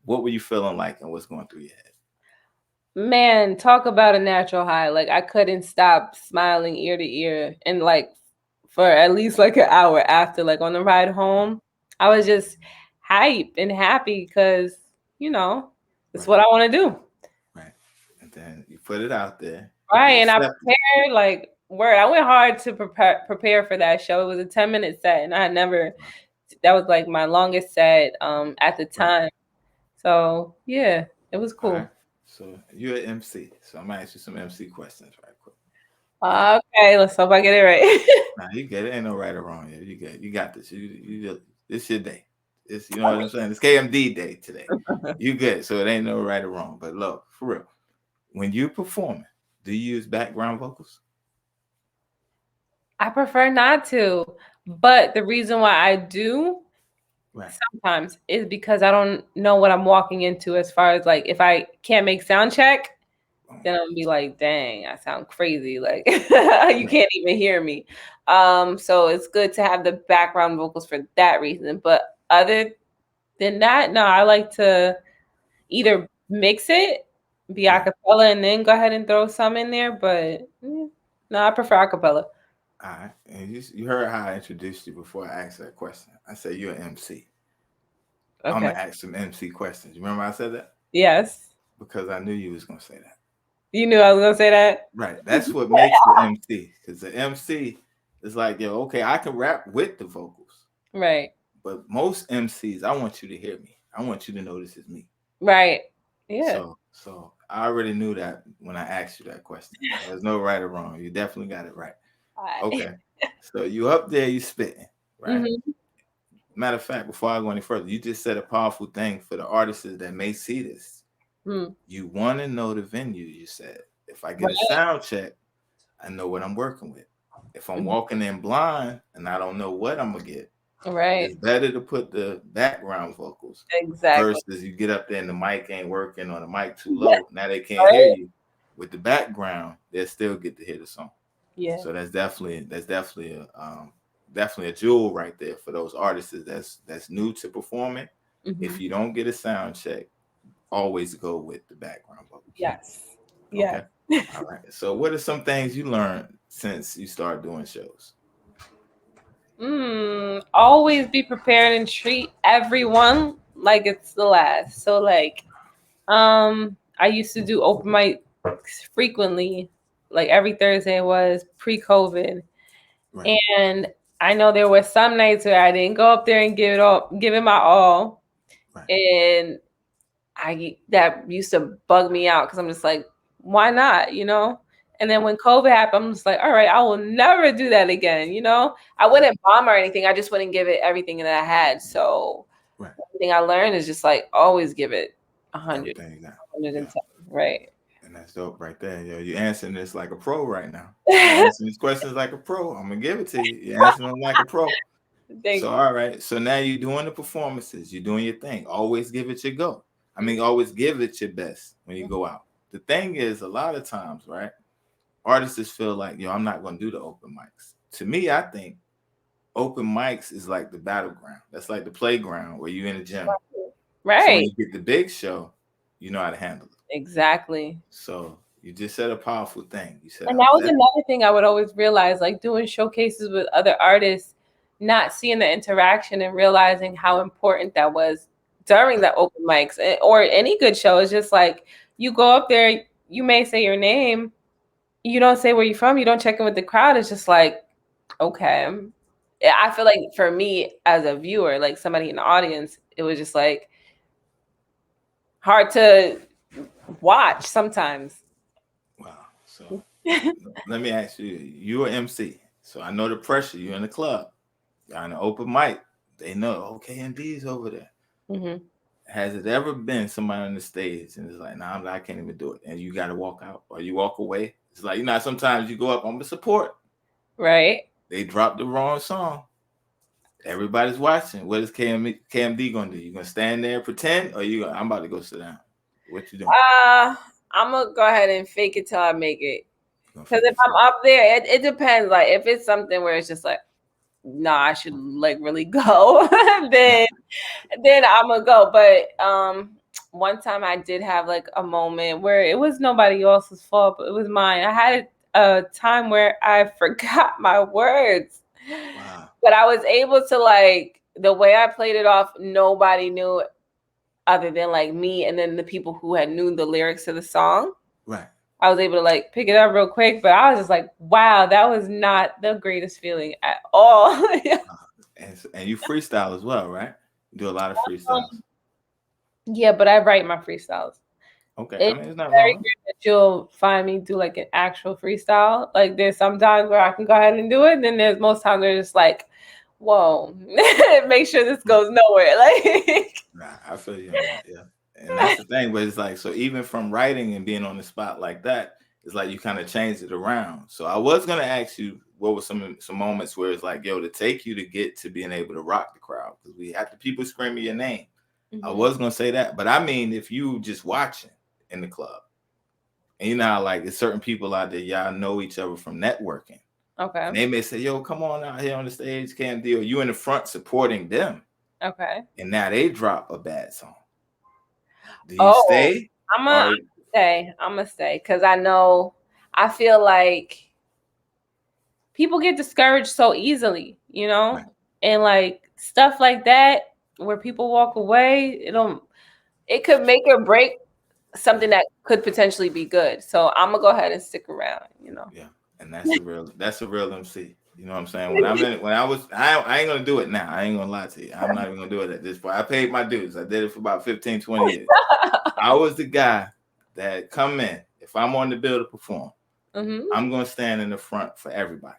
what were you feeling like and what's going through your head? Man, talk about a natural high. Like I couldn't stop smiling ear to ear. And like for at least like an hour after, like on the ride home, I was just hype and happy because, it's Right. what I want to do. Right. And then you put it out there. You Right. get And I accepted. prepared like word. I went hard to prepare for that show. It was a 10-minute set and I had never Wow. that was like my longest set at the Right. time. So yeah, it was All right. cool. So you're an MC. So I'm gonna ask you some MC questions right quick. Now, Okay, let's hope I get it right. now you get it. Ain't no right or wrong here. You got this. This your day. This you know what I'm saying. It's KMD day today. You get it. So it ain't no right or wrong. But look, for real, when you performing, do you use background vocals? I prefer not to, but the reason why I do Right. sometimes is because I don't know what I'm walking into as far as like if I can't make sound check, then I'm gonna be like, dang, I sound crazy. Like you Right. can't even hear me. So it's good to have the background vocals for that reason. But other than that, no, I like to either mix it, be Right. acapella, and then go ahead and throw some in there. But no, I prefer acapella. All right. And you heard how I introduced you before I asked that question. I said you're an MC. I'm Okay. gonna ask some MC questions. You remember I said that? Yes. Because I knew you was gonna say that. You knew I was gonna say that. Right. That's what makes the MC. Because the MC is like, yo, okay, I can rap with the vocals. Right. But most MCs, I want you to hear me. I want you to know this is me. Right. Yeah. So I already knew that when I asked you that question. There's no right or wrong. You definitely got it right. Okay. So you up there, you spitting, right? Mm-hmm. Matter of fact, before I go any further, you just said a powerful thing for the artists that may see this. Mm. You want to know the venue, you said. If I get Right. a sound check, I know what I'm working with. If I'm walking in blind and I don't know what I'm gonna get, Right. it's better to put the background vocals Exactly. versus you get up there and the mic ain't working or the mic too low. Now they can't hear you. With the background, they'll still get to hear the song. Yeah. So that's definitely a jewel right there for those artists that's new to performing. Mm-hmm. If you don't get a sound check, always go with the background vocals. Yes. Okay. Yeah. All right. So what are some things you learned since you started doing shows? Always be prepared and treat everyone like it's the last. So like, I used to do open mic frequently, like every Thursday was pre-COVID. Right. And I know there were some nights where I didn't go up there and give it my all. Right. And that used to bug me out because I'm just like, why not, And then when COVID happened, I'm just like, all right, I will never do that again, I wouldn't bomb or anything. I just wouldn't give it everything that I had. So Right. the thing I learned is just like always give it 100, Everything you got. 110, right? And that's dope right there. Yo, you're answering this like a pro right now. You're answering these questions like a pro. I'm gonna give it to you. You're answering them like a pro. Thank So you. all right. So now you're doing the performances. You're doing your thing. Always give it your go. I mean, always give it your best when you go out. The thing is, a lot of times, right? Artists just feel like, yo, I'm not gonna do the open mics. To me, I think open mics is like the battleground. That's like the playground where you're in the gym. Right. So when you get the big show, you know how to handle it. Exactly. So you just said a powerful thing. You said, and that was another thing I would always realize, like doing showcases with other artists, not seeing the interaction and realizing how important that was during the open mics or any good show. It's just like you go up there, you may say your name, you don't say where you're from, you don't check in with the crowd. It's just like, okay. I feel like for me as a viewer, like somebody in the audience, it was just like hard to watch sometimes. wow. So let me ask you, you're an MC. So I know the pressure. You're in the club. You're on an open mic. They know, okay, Kmd is over there. Mm-hmm. Has it ever been somebody on the stage and it's like, nah, I can't even do it. And you got to walk out or you walk away. It's like, sometimes you go up on the support. Right. They drop the wrong song. Everybody's watching. What is KMD going to do? You going to stand there and pretend or I'm about to go sit down? What you doing? I'm going to go ahead and fake it till I make it. Because if I'm up there, it depends. Like if it's something where it's just like, nah, I should like really go, then I'm gonna go. But one time I did have like a moment where it was nobody else's fault, but it was mine. I had a time where I forgot my words. Wow. But I was able to like the way I played it off, nobody knew other than like me and then the people who had knew the lyrics to the song. Right. I was able to like pick it up real quick, but I was just like, wow, that was not the greatest feeling at all. And you freestyle as well, right? You do a lot of freestyles. Yeah, but I write my freestyles. Okay, I It's mean it's not very wrong. rare that you'll find me do like an actual freestyle. Like there's sometimes where I can go ahead and do it, and then there's most times where it's just like, whoa, make sure this goes nowhere. Like Nah, I feel you on that. Yeah, and that's the thing. But it's like so even from writing and being on the spot like that, it's like you kind of changed it around. So I was gonna ask you what were some moments where it's like, yo, to take you to get to being able to rock the crowd because we had the people screaming your name. I was gonna say that, but I mean, if you just watching in the club, and you know how like there's certain people out there, y'all know each other from networking, Okay. and they may say, "Yo, come on out here on the stage, Kmd," or you in the front supporting them, Okay. and now they drop a bad song. Do you stay? I'm gonna stay because I feel like people get discouraged so easily, you know, Right. and like stuff like that where people walk away, it could make or break something that could potentially be good. So I'm gonna go ahead and stick around, you know. Yeah, and that's a real MC. You know what I'm saying? I ain't gonna do it now. I ain't gonna lie to you. I'm not even gonna do it at this point. I paid my dues. I did it for about 15, 20 years. I was the guy that come in. If I'm on the bill to perform, I'm gonna stand in the front for everybody.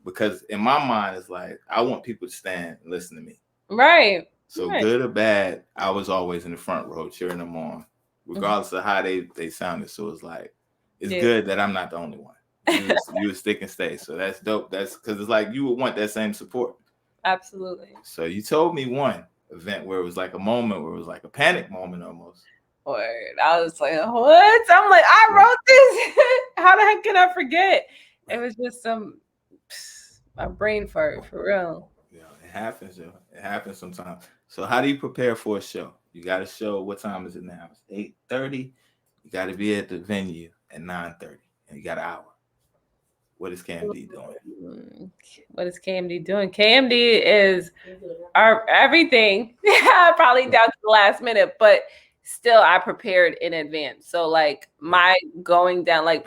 Because in my mind, it's like I want people to stand and listen to me. Right. So good or bad, I was always in the front row cheering them on, regardless of how they sounded. So it's like it's good that I'm not the only one. You would stick and stay. So that's dope. That's because it's like you would want that same support. Absolutely. So you told me one event where it was like a moment where it was like a panic moment almost. Word. I was like, what? I'm like, I wrote this. How the heck can I forget? It was just my brain fart for real. Yeah, it happens, yo. It happens sometimes. So how do you prepare for a show? You got a show. What time is it now? It's 8:30. You got to be at the venue at 9:30, and you got an hour. What is Kmd doing? What is Kmd doing? Kmd is our everything, probably down to the last minute, but still I prepared in advance. So like my going down, like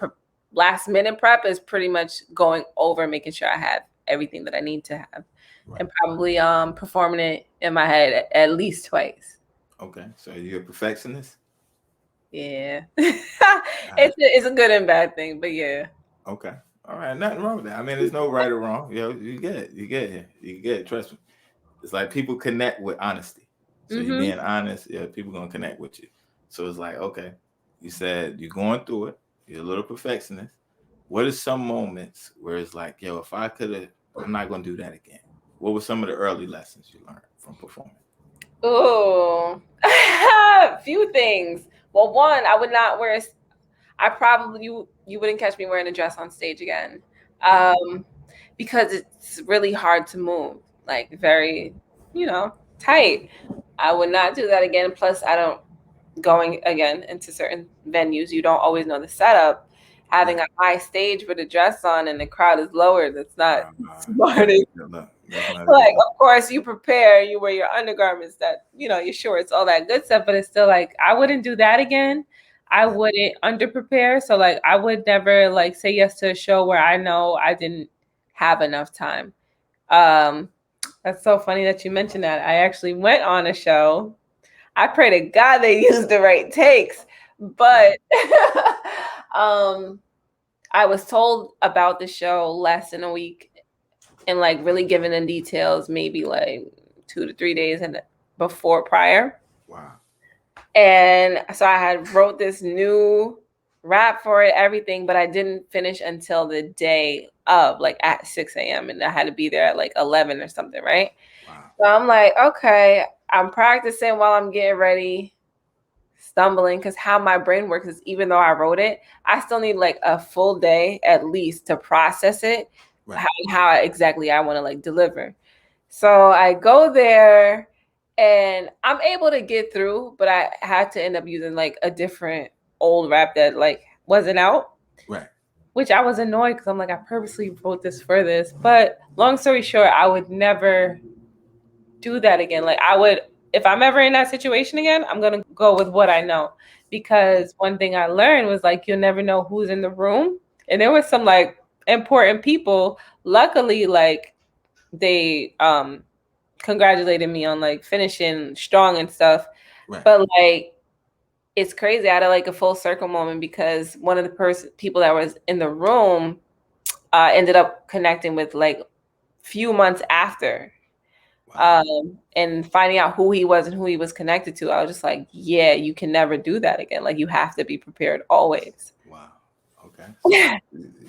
last minute prep is pretty much going over, making sure I have everything that I need to have, and probably performing it in my head at least twice. Okay, so you're a perfectionist? Yeah. It's a good and bad thing, but yeah. Okay. All right, nothing wrong with that. I mean, there's no right or wrong. You get it. You get it. You get it. Trust me. It's like people connect with honesty. So you being honest, people gonna connect with you. So it's like, okay, you said you're going through it. You're a little perfectionist. What are some moments where it's like, yo, if I could have, I'm not gonna do that again. What were some of the early lessons you learned from performing? Oh, a few things. Well, one, I would not wear. I probably you wouldn't catch me wearing a dress on stage again, because it's really hard to move, like very, tight. I would not do that again. Plus, I don't going again into certain venues. You don't always know the setup. Having a high stage with a dress on and the crowd is lower, that's not smart. Like, of course, you prepare, you wear your undergarments, that your shorts, all that good stuff. But it's still like I wouldn't do that again. I wouldn't under prepare. So like I would never like say yes to a show where I know I didn't have enough time. That's so funny that you mentioned that. I actually went on a show. I pray to God they used the right takes, but I was told about the show less than a week and like really given in details, maybe like 2 to 3 days before prior. Wow. And so I had wrote this new rap for it, everything, but I didn't finish until the day of, like at 6 a.m. and I had to be there at like 11 or something, right? Wow. So I'm like, okay, I'm practicing while I'm getting ready, stumbling, because how my brain works is even though I wrote it, I still need like a full day at least to process it, how exactly I want to like deliver. So I go there and I'm able to get through, but I had to end up using like a different old rap that like wasn't out. Right. Which I was annoyed because I'm like, I purposely wrote this for this. But long story short, I would never do that again. Like I would, if I'm ever in that situation again, I'm gonna go with what I know. Because one thing I learned was like you'll never know who's in the room. And there was some like important people. Luckily, like they congratulated me on like finishing strong and stuff. Right. But like it's crazy. I had like a full circle moment because one of the people that was in the room ended up connecting with like few months after. Wow. And finding out who he was and who he was connected to, I was just like, yeah, you can never do that again. Like you have to be prepared always. Wow. Okay. So,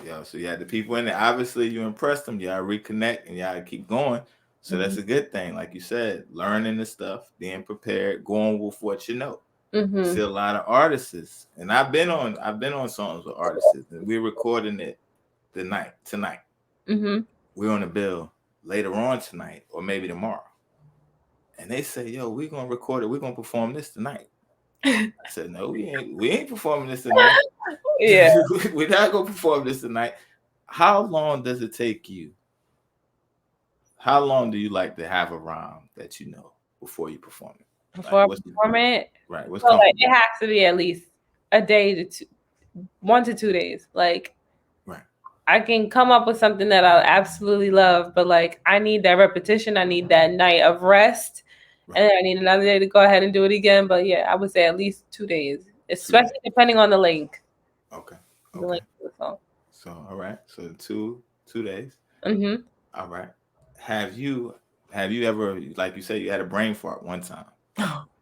yeah, so you had the people in there. Obviously, you impressed them. Y'all reconnect and y'all keep going. So that's a good thing. Like you said, learning the stuff, being prepared, going with what you know. See a lot of artists, and I've been on songs with artists, and we're recording it tonight. We're on the bill later on tonight, or maybe tomorrow. And they say, "Yo, we're gonna record it. We're gonna perform this tonight." I said, "No, we ain't. We ain't performing this tonight. Yeah. We're not gonna perform this tonight." How long does it take you? How long do you like to have a rhyme that you know before you perform it? Before I perform it, right? What's so like comfortable? it has to be at least a day to 1 to 2 days. Like Right. I can come up with something that I absolutely love, but like I need that repetition. I need that night of rest, and then I need another day to go ahead and do it again. But yeah, I would say at least 2 days, especially depending on the length. Okay. The length of the song. So all right. So 2 days. All right. Have you ever, like you said, you had a brain fart one time?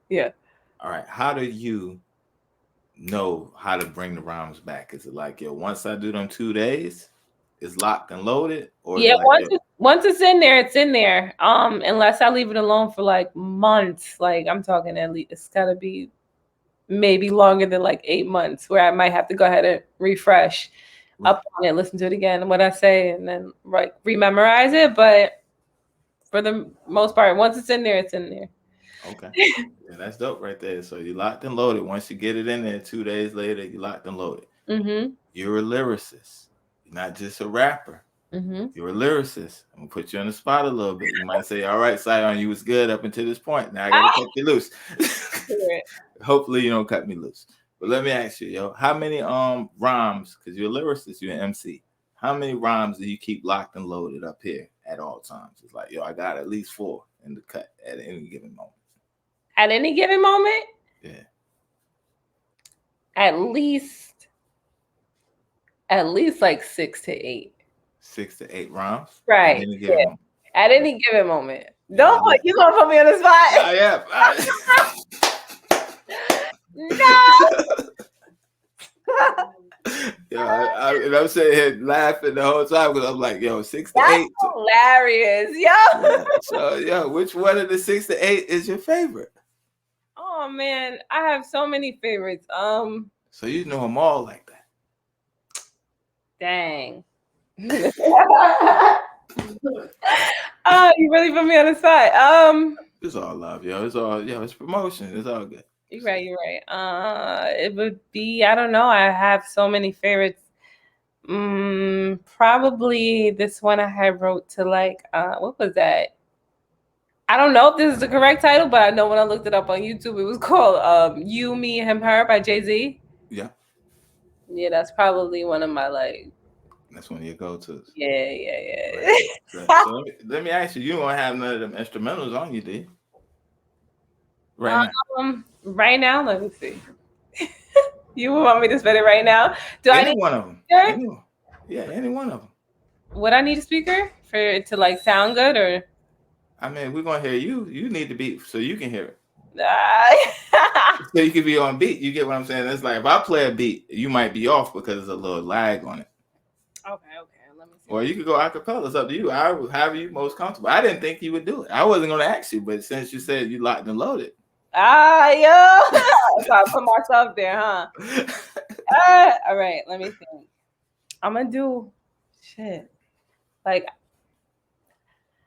Yeah. All right. How do you know how to bring the rhymes back? Is it like, yo, once I do them 2 days, it's locked and loaded, or Yeah, like, once it's in there, it's in there. Unless I leave it alone for like months. Like I'm talking at least it's gotta be maybe longer than like 8 months, where I might have to go ahead and refresh up on it, listen to it again, and what I say, and then rememorize it. But for the most part, once it's in there, it's in there. Okay. Yeah, that's dope right there. So you locked and loaded. Once you get it in there, 2 days later, you locked and loaded. You're a lyricist. You're not just a rapper. You're a lyricist. I'm gonna put you on the spot a little bit. You might say, "All right, Sion, you was good up until this point. Now I gotta cut you loose." Hopefully, you don't cut me loose. But let me ask you, yo, how many rhymes? Because you're a lyricist, you're an MC. How many rhymes do you keep locked and loaded up here at all times? It's like, yo, I got at least 4 in the cut at any given moment. At any given moment? Yeah. At least like 6 to 8. 6 to 8 rhymes? Right. At any given moment. Don't you gonna put me on the spot? I am. No. Yeah, and I'm sitting here laughing the whole time because I'm like, yo, 6 to 8. Hilarious, yo. Yeah. So, yo, which one of the 6 to 8 is your favorite? Oh man, I have so many favorites. So you know them all like that. Dang. Oh, you really put me on the spot. It's all love, yo. It's promotion. It's all good. You're right. It would be, I don't know. I have so many favorites. Probably this one I wrote to like, what was that? I don't know if this is the correct title, but I know when I looked it up on YouTube, it was called You, Me, Him, Her by Jay-Z. Yeah. Yeah, that's probably one of my like. That's one of your go-tos. Yeah. Right. So let me ask you, you don't have none of them instrumentals on you, do you? Right now. Right now, let me see. You want me to spit it right now? Do any I need one of them? Any one of them. Would I need a speaker for it to like sound good, or? I mean, we're gonna hear you. You need to be so you can hear it. So you can be on beat. You get what I'm saying? It's like if I play a beat, you might be off because there's a little lag on it. Okay. Let me see. Or you could go acapella. It's up to you. However you most comfortable. I didn't think you would do it. I wasn't gonna ask you, but since you said you locked and loaded. So I put myself there, huh? All right, let me think. I'm gonna do shit. Like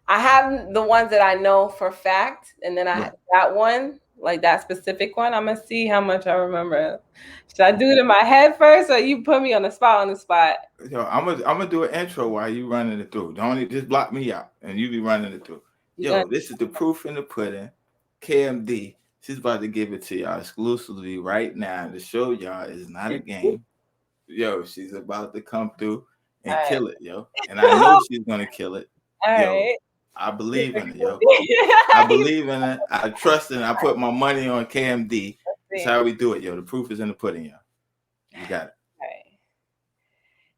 I have the ones that I know for fact, and then I have that one, like that specific one. I'm gonna see how much I remember. Should I do it in my head first, or you put me on the spot? Yo, I'm gonna do an intro while you running it through. Don't just block me out, and you be running it through. Yo, this is the proof in the pudding. KMD, she's about to give it to y'all exclusively right now to show y'all it's not a game. Yo, she's about to come through and All kill it, yo. And I know she's gonna kill it. Yo, right. I believe in it, yo. I believe in it. I trust it. I put my money on KMD. That's how we do it, yo. The proof is in the pudding, yo. You got it. Right.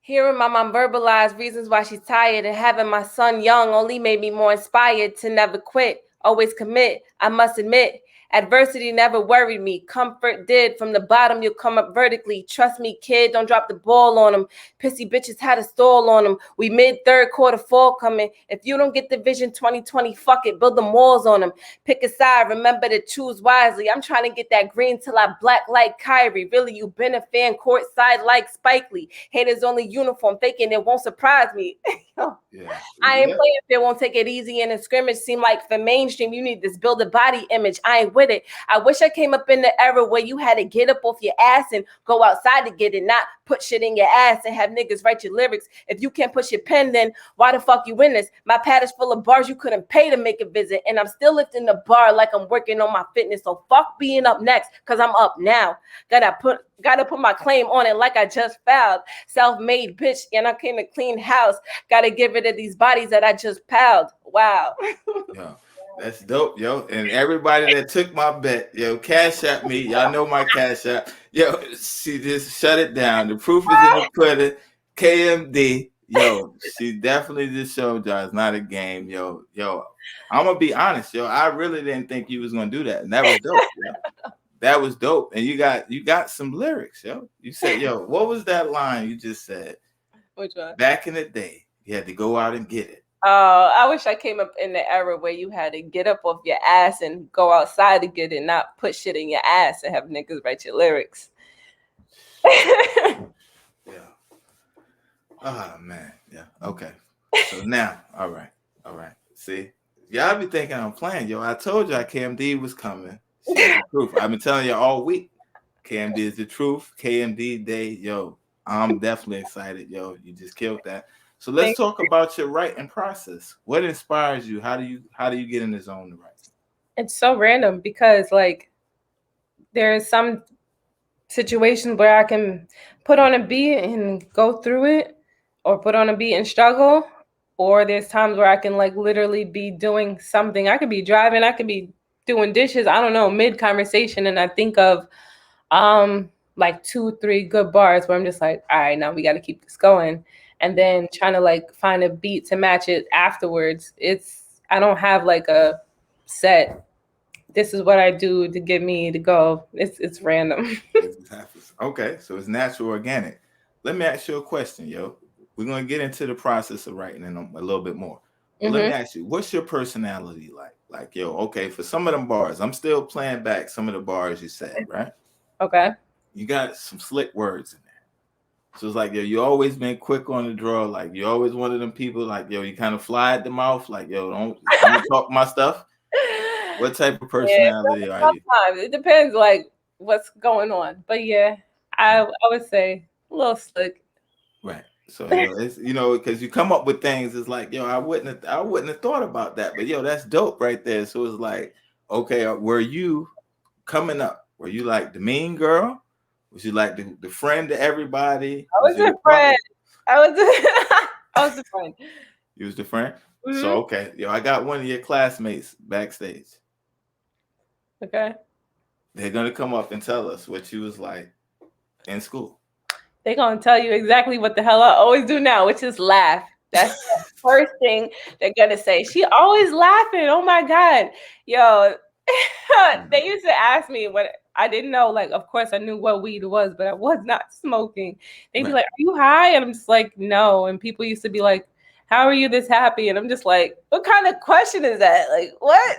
Hearing my mom verbalize reasons why she's tired and having my son young only made me more inspired to never quit, always commit. I must admit, adversity never worried me. Comfort did. From the bottom, you'll come up vertically. Trust me, kid, don't drop the ball on them. Pissy bitches had a stall on them. We mid third quarter fall coming. If you don't get the vision 2020, fuck it, build the walls on them. Pick a side, remember to choose wisely. I'm trying to get that green till I black like Kyrie. Really, you been a fan courtside like Spike Lee. Haters only uniform, thinking it won't surprise me. Yeah. I ain't playing if they won't take it easy in a scrimmage. Seem like for mainstream, you need this build a body image. I ain't with it. I wish I came up in the era where you had to get up off your ass and go outside to get it, not put shit in your ass and have niggas write your lyrics. If you can't push your pen, then why the fuck you in this? My pad is full of bars you couldn't pay to make a visit, and I'm still lifting the bar like I'm working on my fitness. So fuck being up next, cause I'm up now. Gotta put my claim on it like I just filed. Self-made bitch, and I came to clean house. Gotta get rid of these bodies that I just piled. Wow. Yo, that's dope, yo. And everybody that took my bet, yo, cash at me. Y'all know my cash app. Yo, she just shut it down. The proof is in the pudding. KMD, yo, she definitely just showed y'all it's not a game, yo. I'm gonna be honest, yo. I really didn't think you was gonna do that, and that was dope, yo. That was dope. And you got some lyrics, yo. You said, yo, what was that line you just said? Which one? Back in the day, you had to go out and get it. Oh, I wish I came up in the era where you had to get up off your ass and go outside to get it, not put shit in your ass and have niggas write your lyrics. Yeah. Oh man. Yeah. Okay. So now, all right. See, y'all be thinking I'm playing, yo. I told y'all KMD was coming. She's the truth. I've been telling you all week. KMD is the truth. KMD day, yo. I'm definitely excited, yo. You just killed that. So let's talk about your writing process. What inspires you? How do you get in the zone to write? It's so random because like there's some situations where I can put on a beat and go through it, or put on a beat and struggle, or there's times where I can like literally be doing something. I could be driving, I could be doing dishes, I don't know, mid conversation, and I think of like 2-3 good bars where I'm just like, all right, now we got to keep this going, and then trying to like find a beat to match it afterwards. I don't have like a set, this is what I do to get me to go. It's random. It just happens. Okay, so it's natural, organic. Let me ask you a question, yo. We're gonna get into the process of writing in a little bit more. But let me ask you, what's your personality like? Like, yo, okay, for some of them bars, I'm still playing back some of the bars you said, right? Okay. You got some slick words in there. So it's like, yo, you always been quick on the draw. Like, you always one of them people, like, yo, you kind of fly at the mouth. Like, yo, don't talk my stuff. What type of personality are you? Sometimes it depends, like what's going on. But yeah, I would say a little slick. Right. So it's because you come up with things. It's like, yo, I wouldn't have thought about that. But yo, that's dope right there. So it's like, okay, were you coming up? Were you like the mean girl? Was you like the friend to everybody? I was a friend. I was the friend. You was the friend? Mm-hmm. So okay, yo, I got one of your classmates backstage. Okay. They're gonna come up and tell us what you was like in school. They're gonna tell you exactly what the hell I always do now, which is laugh. That's the first thing they're gonna say. She always laughing. Oh my God. Yo, they used to ask me what I didn't know. Like, of course I knew what weed was, but I was not smoking. They'd be like, are you high? And I'm just like, no. And people used to be like, how are you this happy? And I'm just like, what kind of question is that? Like, what?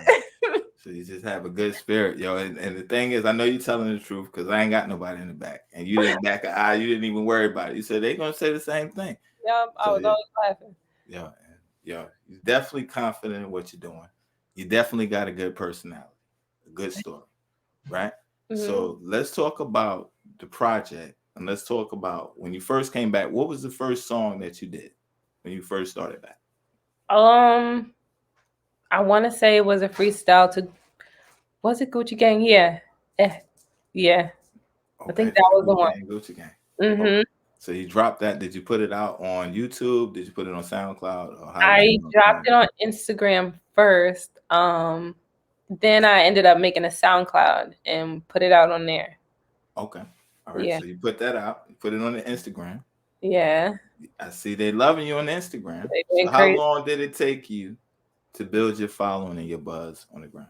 So you just have a good spirit, yo. And the thing is, I know you're telling the truth because I ain't got nobody in the back. And you didn't back an eye. You didn't even worry about it. You said they're going to say the same thing. Yeah, I was always laughing. Yeah. You're definitely confident in what you're doing. You definitely got a good personality, a good story, right? Mm-hmm. So let's talk about the project. And let's talk about when you first came back. What was the first song that you did when you first started back? I want to say it was a freestyle to, was it Gucci Gang? Yeah. Yeah. I Okay, think to that the was the Gucci one. Gang, Gucci Gang. Okay. hmm So you dropped that. Did you put it out on YouTube? Did you put it on SoundCloud? Or how did you I dropped promote it on Instagram first. Then I ended up making a SoundCloud and put it out on there. Okay. All right. Yeah. So you put that out. You put it on the Instagram. Yeah. I see they loving you on Instagram. They So doing how crazy. long did it take you to build your following and your buzz on the ground?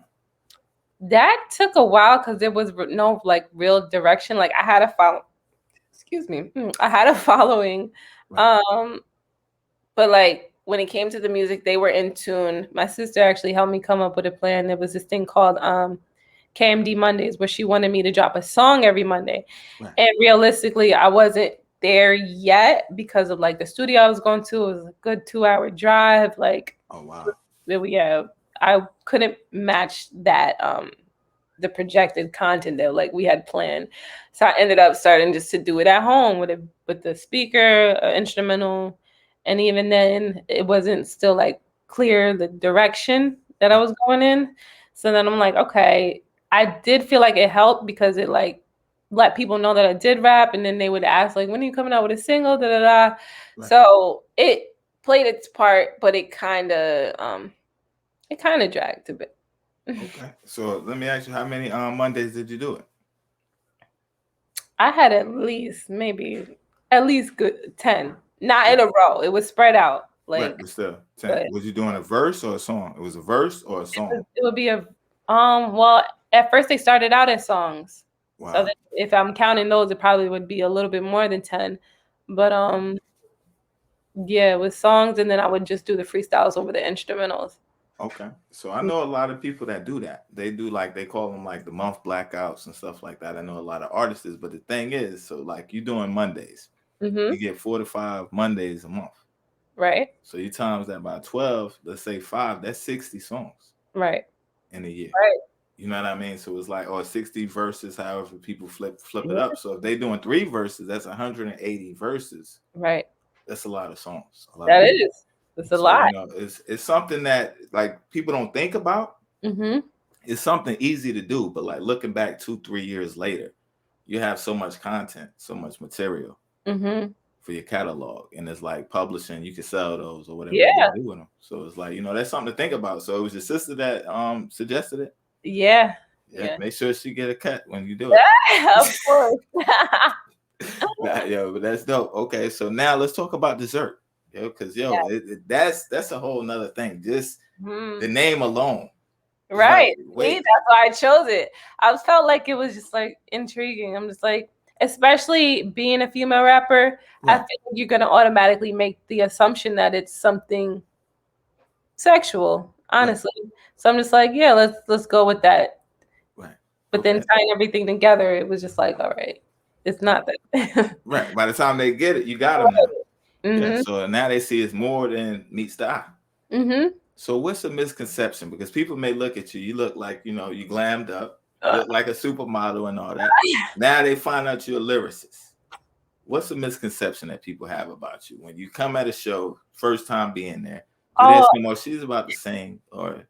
That took a while because there was no like real direction. Like I had a follow. Excuse me. I had a following. Right. Um, but like when it came to the music, they were in tune. My sister actually helped me come up with a plan. There was this thing called Kmd Mondays where she wanted me to drop a song every Monday. Right. And realistically, I wasn't there yet because of like the studio I was going to. It was a good 2 hour drive. Like, Oh wow. yeah, I couldn't match that the projected content that like we had planned. So I ended up starting just to do it at home with the speaker, instrumental, and even then it wasn't still like clear the direction that I Right. was going in. So then I'm like, okay, I did feel like it helped because it like let people know that I did rap, and then they would ask like, when are you coming out with a single? Da da da. Right. So it played its part, but it kind of dragged a bit. Okay. So let me ask you, how many Mondays did you do it? I had at least good 10. Not in Right. a row. It was spread out. Right. Like, But still, 10. but Was you doing a verse or a song? It was a verse or a song? it would be a well, at first they started out as songs. So Wow. that if I'm counting those, it probably would be a little bit more than 10. But yeah, with songs, and then I would just do the freestyles over the instrumentals. Okay. So I know a lot of people that do that. They do like they call them like the month blackouts and stuff like that. I know a lot of artists, but the thing is, so like you doing Mondays, Mm-hmm. you get 4 to 5 Mondays a month. Right. So you times that by 12, let's say 5, that's 60 songs Right. in a year. Right. You know what I mean? So it's like, or 60 verses, however people flip it Yeah. up. So if they doing 3 verses, that's 180 verses. Right. That's a lot of songs. A lot of That music. is. It's a So lot. you know, it's something that like people don't think about. Mm-hmm. It's something easy to do, but like looking back 2-3 years later, you have so much content, so much material Mm-hmm. for your catalog, and it's like publishing. You can sell those or whatever you Yeah. want to do with them. So it's like, you know, that's something to think about. So it was your sister that suggested it. Yeah. Yeah, Yeah. make sure she get a cut when you do it. Of course. Yo, but that's dope. Okay, so now let's talk about dessert. Yo, because that's a whole nother thing. Just the name alone. It's like, Right. See, wait, that's why I chose it. I felt like it was just like intriguing. I'm just like, especially being a female rapper, I right, feel like you're gonna automatically make the assumption that it's something sexual, right, honestly. So I'm just like, yeah, let's go with that. right. But then Okay, tying everything together, it was just like, all right, it's not that. right. By the time they get it, you got them now. Yeah. Mm-hmm. So now they see it's more than meets the eye. Mm-hmm. So what's the misconception? Because people may look at you, you look like, you know, you glammed up, you look like a supermodel and all that. Now they find out you're a lyricist. What's the misconception that people have about you when you come at a show, first time being there? Do they Oh, assume, oh, she's about to sing, or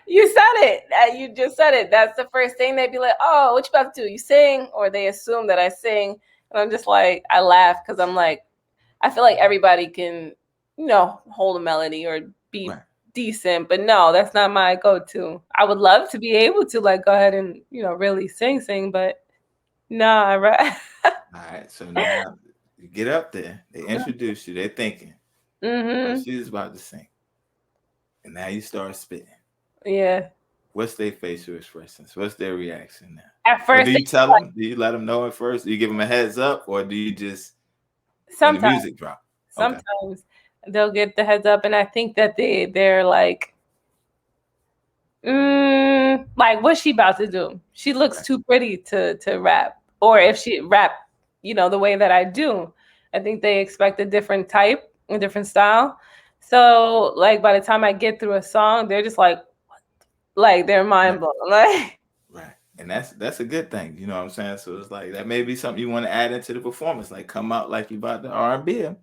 you said it. You just said it. That's the first thing they'd be like, "Oh, what you about to do? You sing?" Or they assume that I sing, and I'm just like, I laugh because I'm like, I feel like everybody can, hold a melody or be right? decent, but no, that's not my go-to. I would love to be able to like go ahead and really sing, but no, I rap. All right. So now you get up there, they introduce you, they're thinking, oh, Mm-hmm. she's about to sing, and now you start spitting. Yeah. What's their facial expressions? What's their reaction now? At Or first, do you tell them? Do you let them know at first? Do you give them a heads up, or do you just when the sometimes, music drop? Okay. sometimes they'll get the heads up, and I think that they're like, what's she about to do? She looks Right. too pretty to rap. Or if she rap, the way that I do, I think they expect a different type, a different style. So like by the time I get through a song, they're just like they're mind Right. blown. Like Right. And that's a good thing. You know what I'm saying? So it's like that may be something you want to add into the performance, like come out like you about to R&B 'em.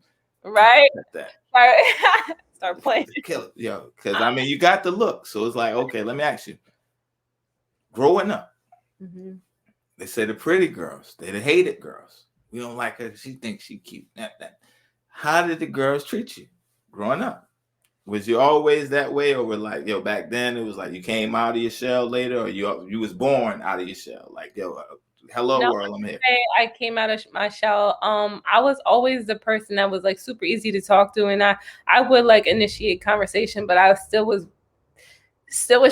Try to right? get that. Start, start playing. Kill it, yo. Because I mean, you got the look, so it's like, okay, let me ask you. Growing up, they say the pretty girls, they the hated girls. We don't like her. She thinks she cute. That. How did the girls treat you growing up? Was you always that way, or were like, yo, back then it was like you came out of your shell later, or you was born out of your shell? Like, yo, hello No, world, I'm here. I came out of my shell. I was always the person that was like super easy to talk to, and I would like initiate conversation, but I still was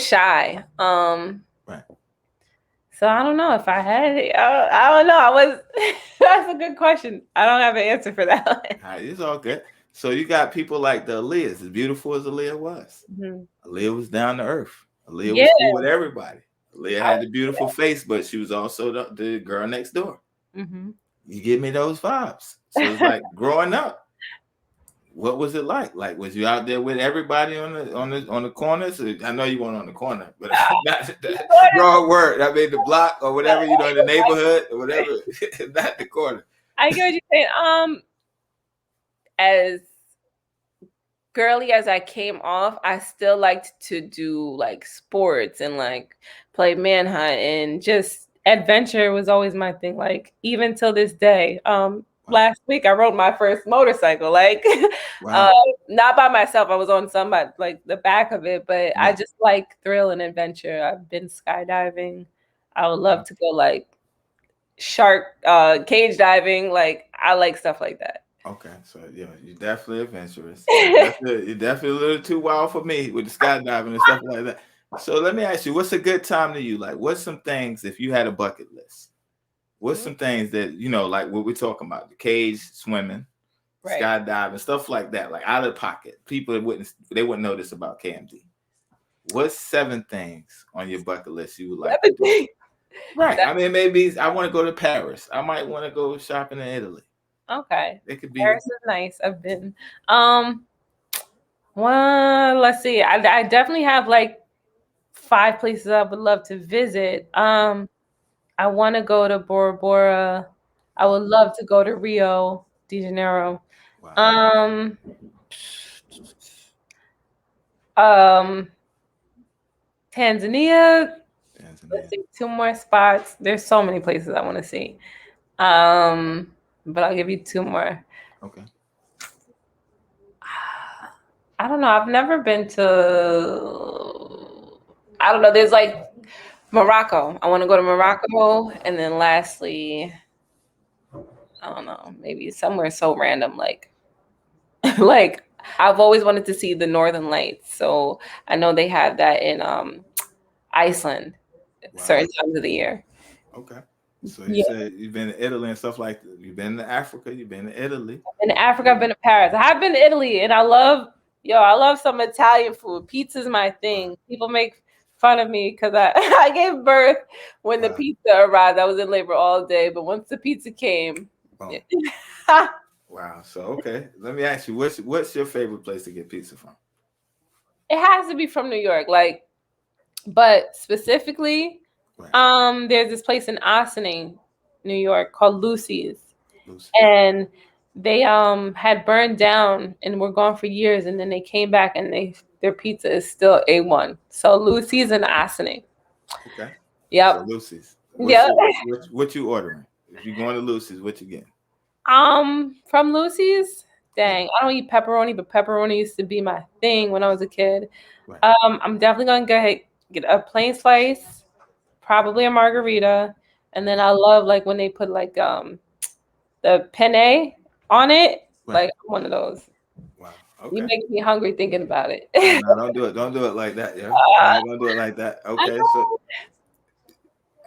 shy. Right. So I don't know if I had it. I don't know. I was. That's a good question. I don't have an answer for that one. All right, it's all good. So you got people like the Aaliyahs, as beautiful as Aaliyah was. Aaliyah was down to earth. Aaliyah was cool with everybody. Aaliyah had the beautiful face, but she was also the girl next door. You give me those vibes. So it's like growing up. What was it like? Like, was you out there with everybody on the corners? I know you weren't on the corner, but not the wrong word. I mean the block or whatever, you know, in the neighborhood or whatever, not the corner. I get what you're saying. As girly as I came off, I still liked to do like sports and like play manhunt, and just adventure was always my thing. Like even till this day. Last week I rode my first motorcycle, like not by myself. I was on somebody like the back of it, but I just like thrill and adventure. I've been skydiving. I would love to go like shark cage diving. Like I like stuff like that. Okay, so yeah, you're definitely adventurous. You're definitely a little too wild for me with the skydiving and stuff like that. So let me ask you, what's a good time to you? Like, what's some things if you had a bucket list? What's some things that, you know, like what we're talking about, the cage swimming, skydiving, stuff like that, like out of pocket. People wouldn't know this about KMD. What's 7 things on your bucket list you would like to do? Right. I mean, maybe I want to go to Paris. I might want to go shopping in Italy. Okay. It could be. Paris is nice. I've been. Well, let's see. I definitely have like 5 places I would love to visit. I want to go to Bora Bora. I would love to go to Rio de Janeiro. Wow. Tanzania. Let's see, 2 more spots. There's so many places I want to see. But I'll give you 2 more. Okay. I don't know. I've never been to. I don't know. There's like Morocco. I want to go to Morocco, and then lastly, I don't know, maybe somewhere so random like like I've always wanted to see the Northern Lights. So I know they have that in Iceland certain times of the year. Okay. So you said you've been to Italy and stuff like that. You've been to Africa, you've been to Italy. In Africa, I've been to Paris. I have been to Italy, and I love some Italian food. Pizza's my thing. People make fun of me because I gave birth when the pizza arrived. I was in labor all day, but once the pizza came. Wow. So okay, let me ask you, what's your favorite place to get pizza from? It has to be from New York, like, but specifically, there's this place in Ossining, New York called Lucy's. And they had burned down and were gone for years, and then they came back and their pizza is still A1. So Lucy's and Ossining. Okay. Yep. So Lucy's. Yep. What you ordering? If you're going to Lucy's, what you getting? From Lucy's, dang, I don't eat pepperoni, but pepperoni used to be my thing when I was a kid. I'm definitely gonna get a plain slice, probably a margarita, and then I love like when they put like the penne on it, like one of those. Wow. Okay. You make me hungry thinking about it. No, don't do it. Don't do it like that, yeah. Don't do it like that. Okay, so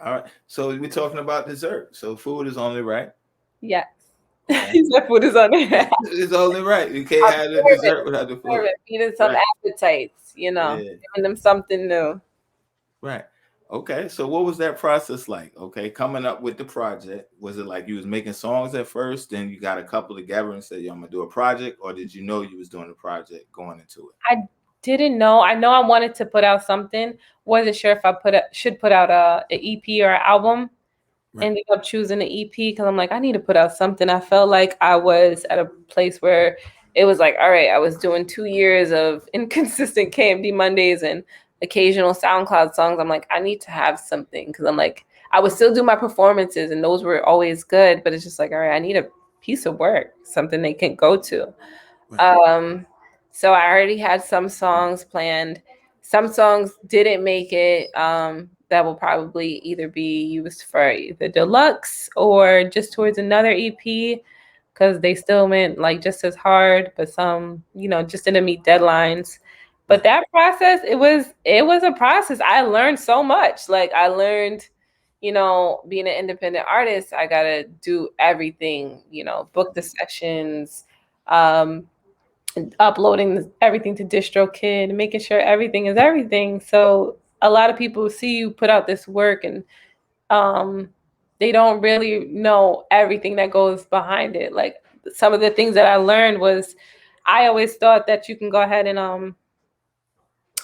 all right. So we're talking about dessert. So food is only right. Yes. Okay. Food is only right. It's only right. You can't have the dessert without the food. Feeding some appetites, giving them something new. Right. Okay. So what was that process like? Okay, coming up with the project. Was it like you was making songs at first, then you got a couple together and said, "Yo, I'm gonna do a project," or did you know you was doing a project going into it? I didn't know. I know I wanted to put out something. Wasn't sure if I should put out an EP or an album. Ended up choosing the EP because I'm like, I need to put out something. I felt like I was at a place where it was like, all right, I was doing 2 years of inconsistent KMD Mondays and occasional SoundCloud songs. I'm like, I need to have something, because I'm like, I would still do my performances and those were always good, but it's just like, all right, I need a piece of work, something they can go to. Right. So I already had some songs planned. Some songs didn't make it. That will probably either be used for either deluxe or just towards another EP, because they still went like just as hard, but some, just didn't meet deadlines. But Right. that process, it was a process. I learned so much. Like I learned, being an independent artist, I gotta do everything, book the sessions, um, uploading everything to DistroKid, making sure everything is everything. So a lot of people see you put out this work and um, they don't really know everything that goes behind it. Like some of the things that I learned was, I always thought that you can go ahead and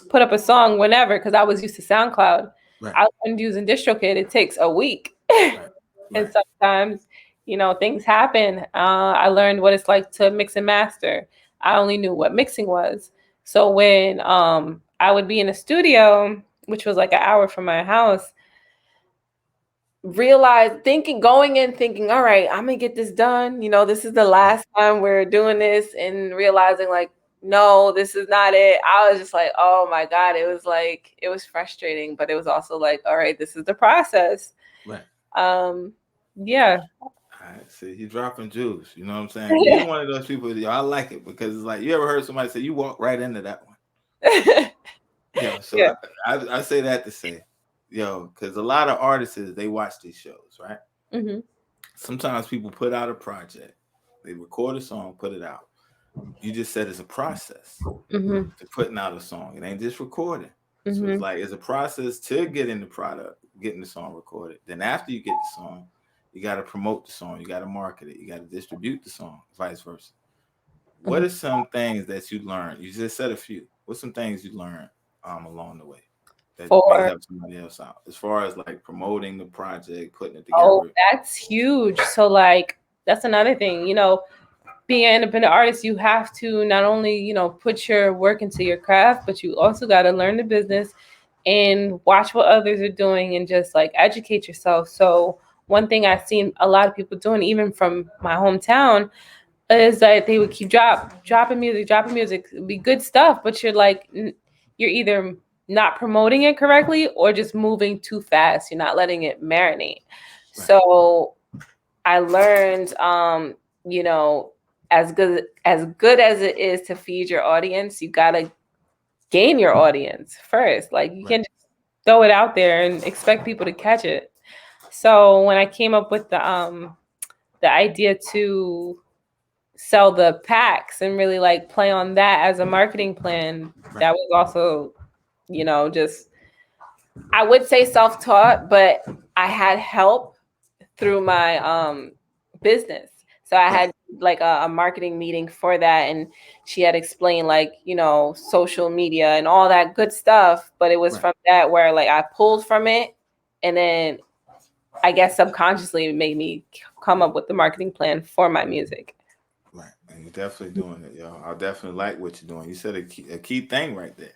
put up a song whenever, because I was used to SoundCloud. Right. I learned using DistroKid. It takes a week. Right. And Right. sometimes, things happen. I learned what it's like to mix and master. I only knew what mixing was. So when I would be in a studio, which was like an hour from my house, going in thinking, all right, I'm gonna get this done. This is the Right. last time we're doing this, and realizing like, no, this is not it. I was just like, oh my God. It was frustrating, but it was also like, all right, this is the process. Right. Yeah. All right. See, you dropping jewels. You know what I'm saying? You're one of those people. I like it because it's like, you ever heard somebody say you walk right into that one? So Yeah. I say that to say, because a lot of artists, they watch these shows, right? Mm-hmm. Sometimes people put out a project, they record a song, put it out. You just said it's a process Mm-hmm. to putting out a song. It ain't just recording. So Mm-hmm. it's like, it's a process to getting the product, getting the song recorded. Then after you get the song, you got to promote the song, you got to market it, you got to distribute the song, vice versa. What are some things that you learned? You just said a few. What's some things you learned along the way that may For help somebody else out, as far as like promoting the project, putting it Oh, together? that's huge. So like that's another thing, being an independent artist, you have to not only, put your work into your craft, but you also got to learn the business and watch what others are doing and just like educate yourself. So one thing I've seen a lot of people doing, even from my hometown, is that they would keep dropping music. It'd be good stuff, but you're like, you're either not promoting it correctly or just moving too fast. You're not letting it marinate. Right. So I learned, you know, as good as it is to feed your audience, you gotta gain your audience first. Like you Right. can't just throw it out there and expect people to catch it. So when I came up with the idea to sell the packs and really like play on that as a marketing plan, Right. that was also, just, I would say self-taught, but I had help through my business. So I Right. had like a marketing meeting for that, and she had explained like, social media and all that good stuff, but it was Right. from that where like I pulled from it, and then I guess subconsciously it made me come up with the marketing plan for my music. Right. And you're definitely doing it, yo. I definitely like what you're doing. You said a key thing right there.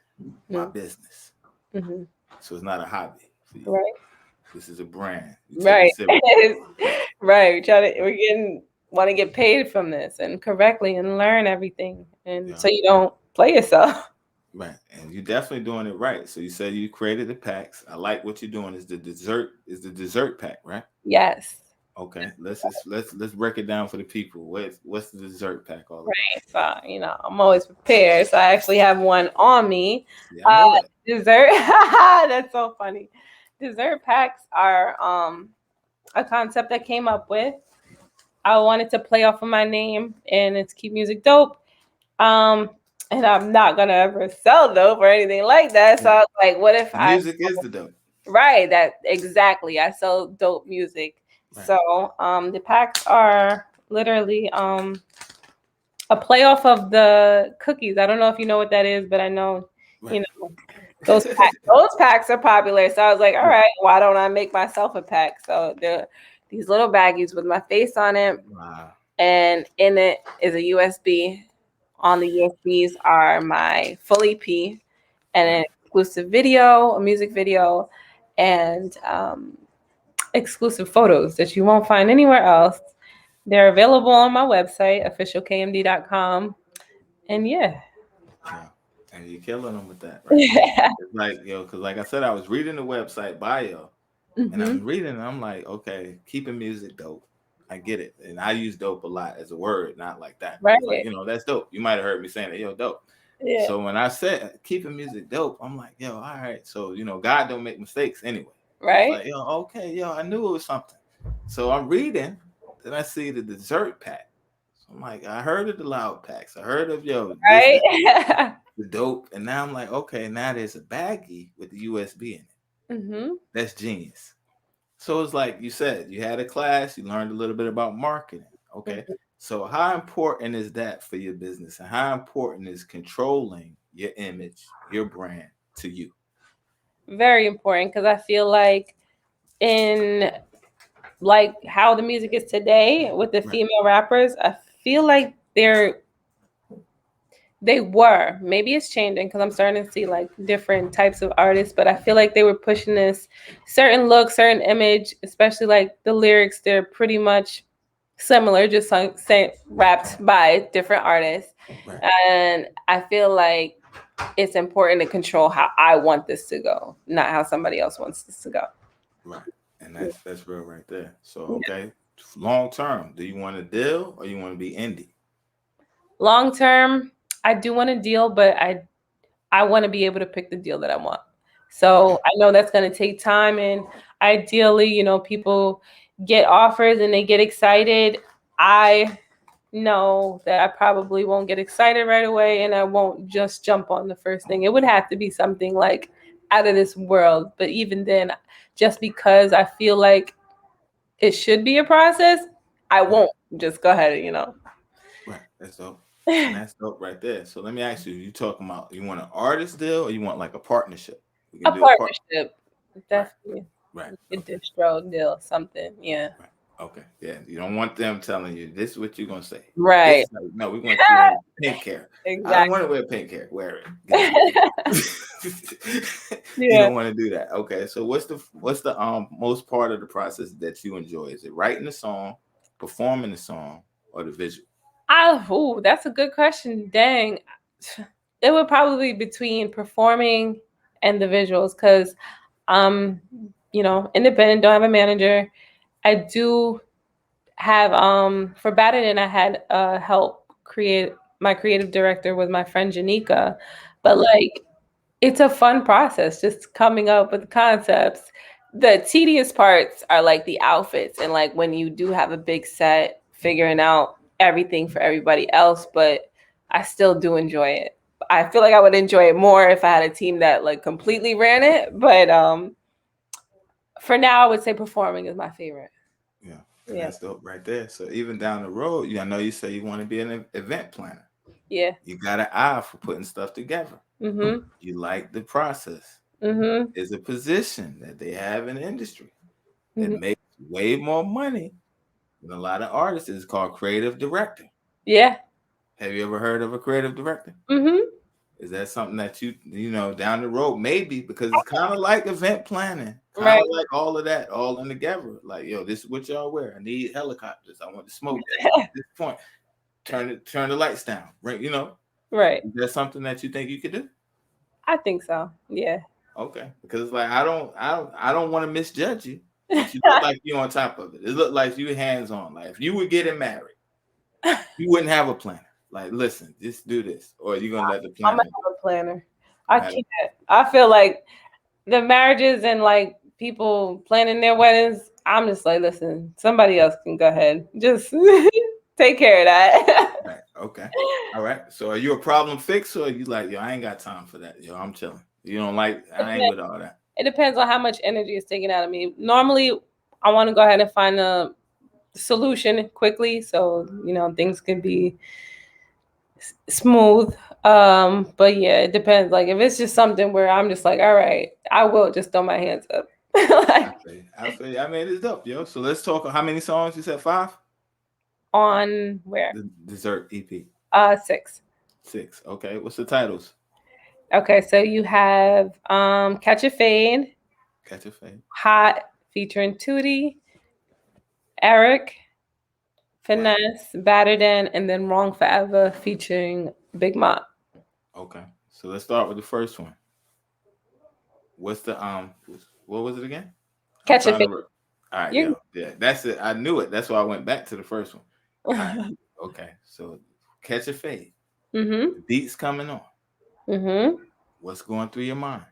My business. Mm-hmm. So it's not a hobby for you. Right. This is a brand. You take Right. it serious. Right. Want to get paid from this and correctly and learn everything. And Yeah. so you don't play yourself. Right. And you're definitely doing it right. So you said you created the packs. I like what you're doing. Is the dessert pack, right? Yes. Okay. Let's break it down for the people. What's the dessert pack all about? Right. So, I'm always prepared. So I actually have one on me. Yeah, I know that. Dessert. That's so funny. Dessert packs are a concept I came up with. I wanted to play off of my name, and it's Keep Music Dope. And I'm not gonna ever sell dope or anything like that. So I was like, what if The music is the dope. Right, that exactly. I sell dope music. Right. So the packs are literally a playoff of the cookies. I don't know if you know what that is, but I know Right. those packs are popular. So I was like, all right, why don't I make myself a pack? So they're these little baggies with my face on it. Wow. And in it is a USB on the USBs are my full EP and an Right. exclusive video, a music video, and exclusive photos that you won't find anywhere else. They're available on my website, officialkmd.com. And yeah. Yeah. And you're killing them with that right there. It's like, because like I said, I was reading the website bio and Hmm. I'm reading and I'm like, okay, keeping music dope. I get it. And I use dope a lot as a word, not like that. But it's like, Right. that's dope. You might have heard me saying it, dope. Yeah. So when I said keeping music dope, I'm like, all right. So, God don't make mistakes anyway. It's Right. like, okay, I knew it was something. So I'm reading, then I see the dessert pack. So I'm like, I heard of the loud packs. I heard of this, Right. the dope. And now I'm like, okay, now there's a baggie with the USB in it. Hmm. That's genius. So it's like you said, you had a class, you learned a little bit about marketing. Okay. So how important is that for your business? And how important is controlling your image, your brand to you? Very important because I feel like in like how the music is today with the Right. female rappers, I feel like they were, maybe it's changing because I'm starting to see like different types of artists, but I feel like they were pushing this certain look, certain image, especially like the lyrics, they're pretty much similar, just rapped by different artists. Right. And I feel like it's important to control how I want this to go, not how somebody else wants this to go. Right. And that's real right there. So okay. Long term, do you want a deal or you want to be indie? Long term, I do want a deal, but I want to be able to pick the deal that I want. So I know that's going to take time, and ideally, people get offers and they get excited. I know that I probably won't get excited right away, and I won't just jump on the first thing. It would have to be something like out of this world. But even then, just because I feel like it should be a process, I won't just go ahead and. Right. That's dope. And that's dope right there. So let me ask you, you talking about you want an artist deal or you want like a partnership? We A can do a part. partnership, Right. definitely. Right. A Okay. distro deal, something. Yeah. Right. Okay. Yeah. You don't want them telling you this is what you're gonna say. This Right. is like, no, we want you on pink hair. I don't Exactly. want to wear pink hair. Wear it. Get out of here. You Yeah. don't want to do that. Okay. So what's the most part of the process that you enjoy? Is it writing the song, performing the song, or the visual? That's a good question. Dang. It would probably be between performing and the visuals because I'm, independent, don't have a manager. I do have for Badden, I had help create. My creative director was my friend Janika, but Okay. like it's a fun process just coming up with concepts. The tedious parts are like the outfits and like when you do have a big set, figuring out everything for everybody else, but I still do enjoy it. I feel like I would enjoy it more if I had a team that like completely ran it, but for now I would say performing is my favorite. Yeah. And Yeah. that's dope right there. So even down the road, I know you say you want to be an event planner. Yeah. You got an eye for putting stuff together. Mhm. You like the process. Mhm. Is a position that they have in the industry that Mhm. makes way more money than a lot of artists. It's called creative director. Yeah. Have you ever heard of a creative director? Mhm. Is that something that down the road, maybe because it's kind of like event planning, kind Right. of like all of that, all in together. Like, this is what y'all wear. I need helicopters. I want to smoke at this point. Turn the lights down. Right? Right. Is that something that you think you could do? I think so. Yeah. Okay, because it's like I don't want to misjudge you, but you look like you're on top of it. It look like you hands on. Like if you were getting married, you wouldn't have a planner. Like, listen, just do this, or you're gonna let the I'm gonna planner have a planner. I have can't. I feel like the marriages and like people planning their weddings. I'm just like, listen, somebody else can go ahead. Just take care of that. right. Okay, all right. So are you a problem fixer, or you like, I ain't got time for that. I'm chilling. You don't like, I ain't with all that. It depends on how much energy is taken out of me. Normally, I want to go ahead and find a solution quickly, so things can be smooth. But yeah, it depends. Like if it's just something where I'm just like, all right, I will just throw my hands up. I Like feel you. I feel you. I mean, it's dope, yo. So let's talk. How many songs? You said 5? on where? The dessert EP. 6. 6. Okay. What's the titles? Okay, so you have Catch a Fade, Catch a Fade. Hot featuring Tootie, Eric, Wow. Finesse, Battered In, and then Wrong Forever featuring Big Mont. Okay. So let's start with the first one. What's the what was it again? I'm Catch a trying Fade. to. All right, You. yeah. That's it. I knew it. That's why I went back to the first one. All right. Okay. So Catch a Fade. Mhm. The beat's coming on. Mhm. What's going through your mind?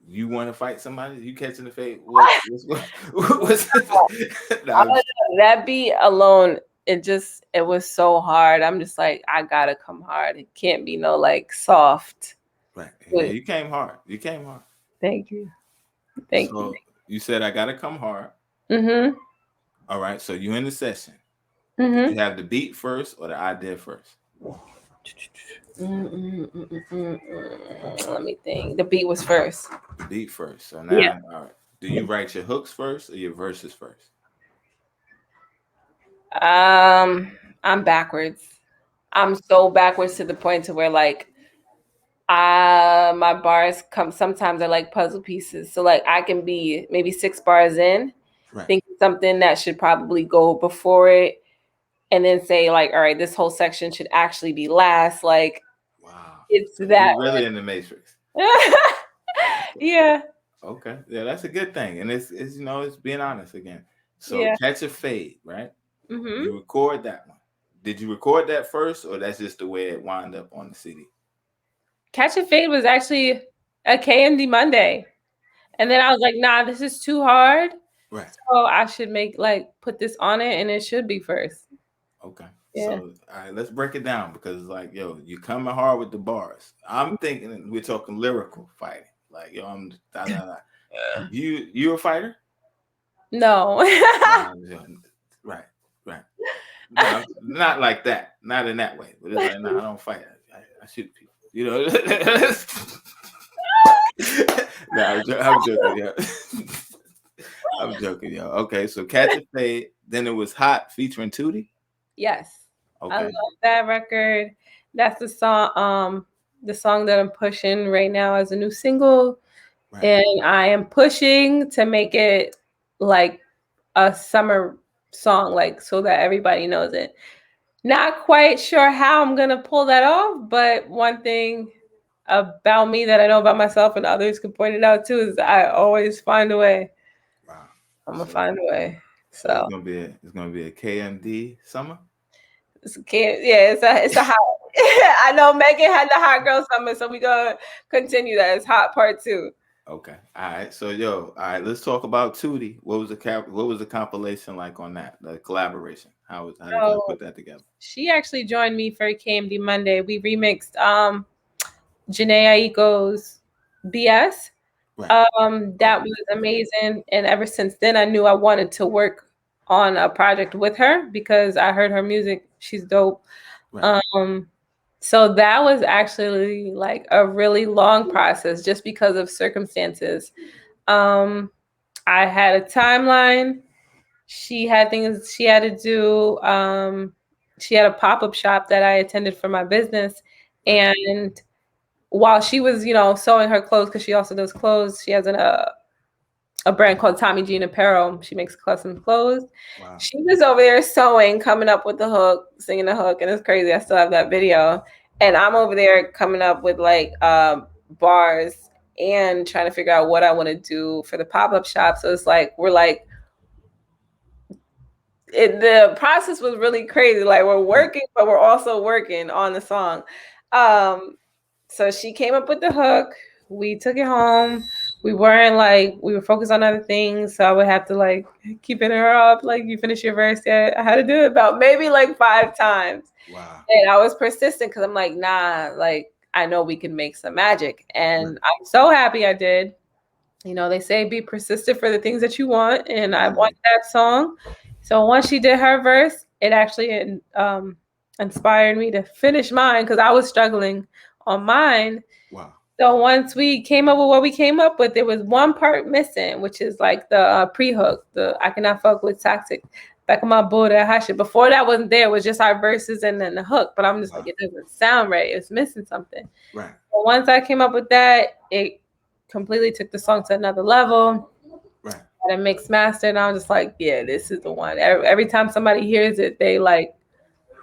You want to fight somebody? You catching the fade? What's nah, That beat alone, it was so hard. I'm just like, I gotta come hard. It can't be no like soft. right. Yeah, Wait, you came hard. You came hard. thank you. Thank you. So you said I gotta come hard. Mhm. All right. So you in the session. Did you Mhm. have the beat first or the idea first? Let me think. The beat was first. The beat first. So Yeah. now, all right. Do you write your hooks first or your verses first? I'm backwards. I'm so backwards to the point to where like my bars come sometimes are like puzzle pieces. So like I can be maybe 6 bars in, Right. think something that should probably go before it, and then say like, all right, this whole section should actually be last. Like Wow. it's So that. you're really in the matrix. Yeah. Okay. Yeah, that's a good thing. And it's it's being honest again. So Yeah. catch a fade, right? Mhm. You record that one. Did you record that first, or that's just the way it wound up on the CD? Catch a Fade was actually a KMD Monday. And then I was like, nah, this is too hard. Right. So I should make like put this on it and it should be first. Okay. Yeah. So all right, let's break it down because like, yo, you coming hard with the bars. I'm thinking we're talking lyrical fighting. Like, yo, I'm da da da. You a fighter? No. Nah, right, right. No, not like that. Not in that way. But it's like, nah, I don't fight. I shoot people. You know. Nah, I'm joking, yo. I'm joking, yo. Okay, so Catch a Fade. Then it was Hot featuring Tootie. Yes. I Okay, love that record. That's the song that I'm pushing right now as a new single. right. And I am pushing to make it like a summer song, like so that everybody knows it. Not quite sure how I'm gonna pull that off, but one thing about me that I know about myself and others can point it out too is I always find a way. Wow. I'm gonna So, find a way. so So it's gonna be a KMD summer. it's a hot. I know Megan had the hot girl summer, so we gonna continue that. It's hot part 2. Okay. All right. So all right, let's talk about Tootie. What was the compilation like on that? The collaboration. How did y'all So put that together? she actually joined me for KMD Monday. We remixed Janae Aiko's BS. Right. That Okay. was amazing. And ever since then, I knew I wanted to work on a project with her because I heard her music. She's dope. Right. Um, so that was actually like a really long process just because of circumstances. Um, I had a timeline. She had things she had to do. She had a pop-up shop that I attended for my business. Right. And while she was, sewing her clothes, because she also does clothes, she has a brand called Tommy Jean Apparel. She makes custom clothes. Wow. She was over there sewing, coming up with the hook, singing the hook, and it's crazy. I still have that video. And I'm over there coming up with like bars and trying to figure out what I want to do for the pop-up shop. So it's like the process was really crazy. Like we're working, but we're also working on the song. So she came up with the hook. We took it home. We were focused on other things. So I would have to like keep hitting her up, like, you finish your verse yet? I had to do it about maybe like 5 times. Wow. And I was persistent because I'm like, nah, like I know we can make some magic. And Right. I'm so happy I did. They say be persistent for the things that you want. And I wanted that song. So once she did her verse, it actually inspired me to finish mine because I was struggling on mine. Wow. So once we came up with what we came up with, there was one part missing, which is like the pre-hook, the I cannot fuck with toxic. back of my board, hash it. Before that wasn't there, it was just our verses and then the hook. But I'm just like, it doesn't sound right. It's missing something. Right. But once I came up with that, it completely took the song to another level. Right. Had a mixed master, and I was just like, yeah, this is the one. Every time somebody hears it, they like,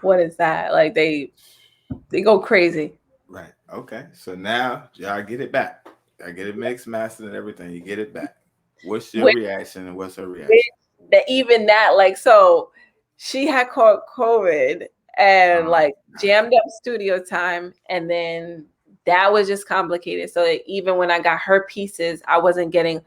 what is that? Like they go crazy. Right. Okay. So now y'all get it back. I get it mixed, mastered, and everything. You get it back. What's your reaction and what's her reaction? Even that, like, so she had caught COVID and like jammed up studio time, and then that was just complicated. So that even when I got her pieces, I wasn't getting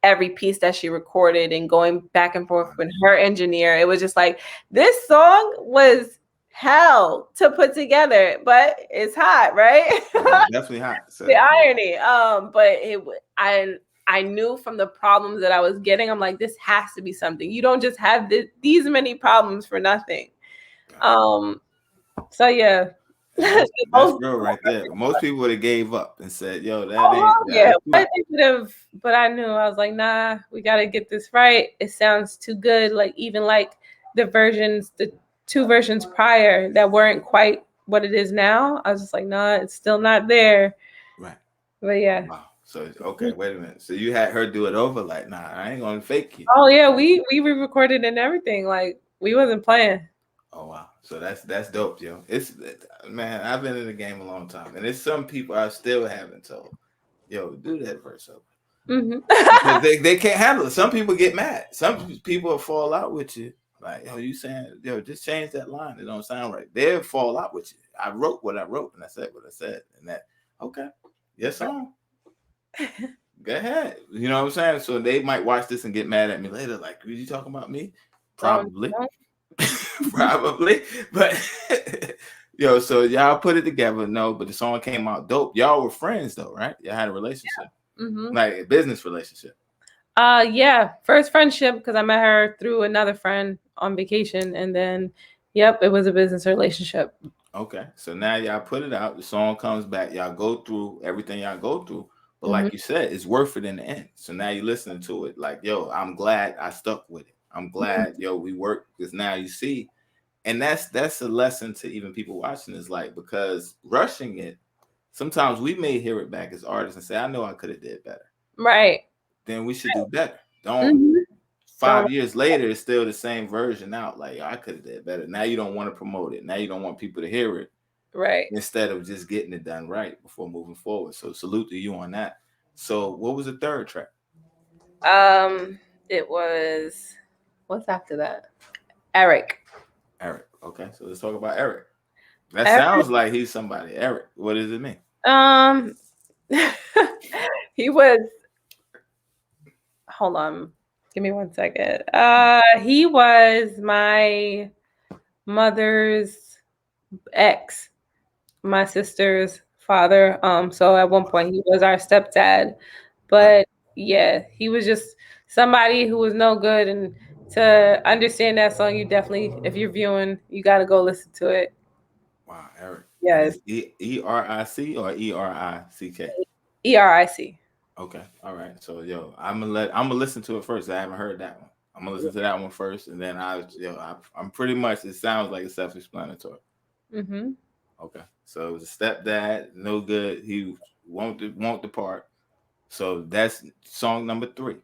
every piece that she recorded and going back and forth with her engineer. It was just like, this song was hell to put together, but it's hot, right? Yeah, definitely hot. So. The irony. But I knew from the problems that I was getting, I'm like, this has to be something. You don't just have these many problems for nothing. So yeah. That's real right there. Most people would have gave up and said, "Yo, that ain't." Yeah, but I knew. I was like, "Nah, we got to get this right. It sounds too good." Like even like the two versions prior that weren't quite what it is now. I was just like, "Nah, it's still not there." Right. But yeah. Wow. So okay, wait a minute. So you had her do it over? Like, nah, I ain't gonna fake you. Oh yeah, we re-recorded and everything. Like we wasn't playing. Oh wow, so that's dope, yo. It's man, I've been in the game a long time, and there's some people I still haven't told, yo, do that verse over. Because they can't handle it. Some people get mad. Some people will fall out with you, like, yo, you saying, yo, just change that line. It don't sound right. They'll fall out with you. I wrote what I wrote, and I said what I said, and that okay, yes, song. Go ahead. You know what I'm saying? So they might watch this and get mad at me later, like, were you talking about me? Probably. Probably, but yo, so y'all put it together. No, but the song came out dope. Y'all were friends though, right? Y'all had a relationship, like a business relationship. Yeah, first friendship because I met her through another friend on vacation, and then, yep, it was a business relationship. Okay, so now y'all put it out. The song comes back. Y'all go through everything y'all go through, but like you said, it's worth it in the end. So now you're listening to it, like, yo, I'm glad I stuck with it. I'm glad, yo, we worked because now you see. And that's a lesson to even people watching is like, because rushing it, sometimes we may hear it back as artists and say, I know I could have did better. Right. Then we should do better. Don't 5 years later, it's still the same version out. Like, I could have did better. Now you don't want to promote it. Now you don't want people to hear it. Right. Instead of just getting it done right before moving forward. So salute to you on that. So what was the third track? It was, what's after that? Eric. Okay, so let's talk about Eric. That sounds like he's somebody. Eric, what does it mean? He was, hold on, give me 1 second. He was my mother's ex, my sister's father. So at one point he was our stepdad, but yeah, he was just somebody who was no good. And to understand that song, you definitely, if you're viewing, you got to go listen to it. Wow, Eric. Yes. ERIC or ERICK? ERIC. Okay, all right. So yo, I'm gonna listen to it first. I haven't heard that one. I'm gonna listen to that one first, and then I'm pretty much. It sounds like it's self-explanatory. Okay, so it was a stepdad, no good. He won't depart. So that's song number 3.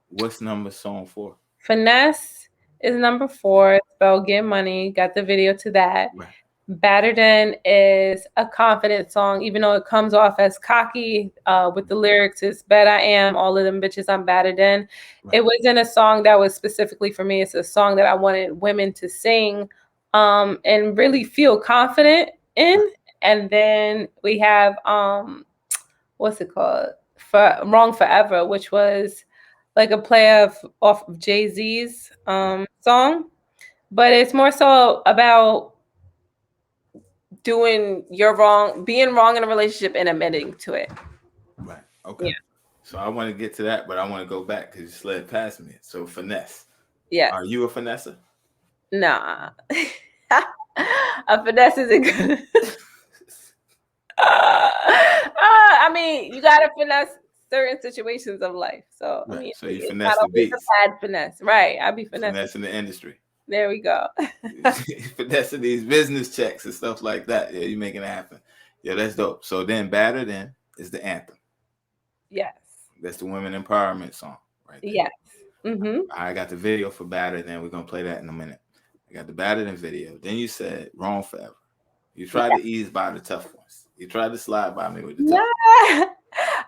What's song 4? Finesse is number 4. Spell Get Money. Got the video to that. Right. Battered In is a confident song, even though it comes off as cocky with the lyrics. It's bet I am all of them bitches I'm battered in. Right. It wasn't a song that was specifically for me. It's a song that I wanted women to sing and really feel confident in. Right. And then we have what's it called? Wrong Forever, which was like a play off of Jay-Z's song, but it's more so about doing being wrong in a relationship and admitting to it. Right. Okay. Yeah. So I want to get to that, but I want to go back because you slid past me. So finesse. Yeah. Are you a finesser? Nah. A finesse isn't good. I mean, you gotta finesse certain situations of life. So I Right. mean, So you it's not finesse the always beats, a bad finesse, right? I be finessing. finessing the industry, There we go. finessing these business checks and stuff like that. Yeah, you making it happen. Yeah, that's dope. So then, Battered In is the anthem. Yes. That's the women empowerment song right there. Yes. Mm-hmm. I got the video for Battered In. We're gonna play that in a minute. I got the Battered In video. Then you said Wrong Forever. You tried to ease by the tough ones. You tried to slide by me with the Yeah. tough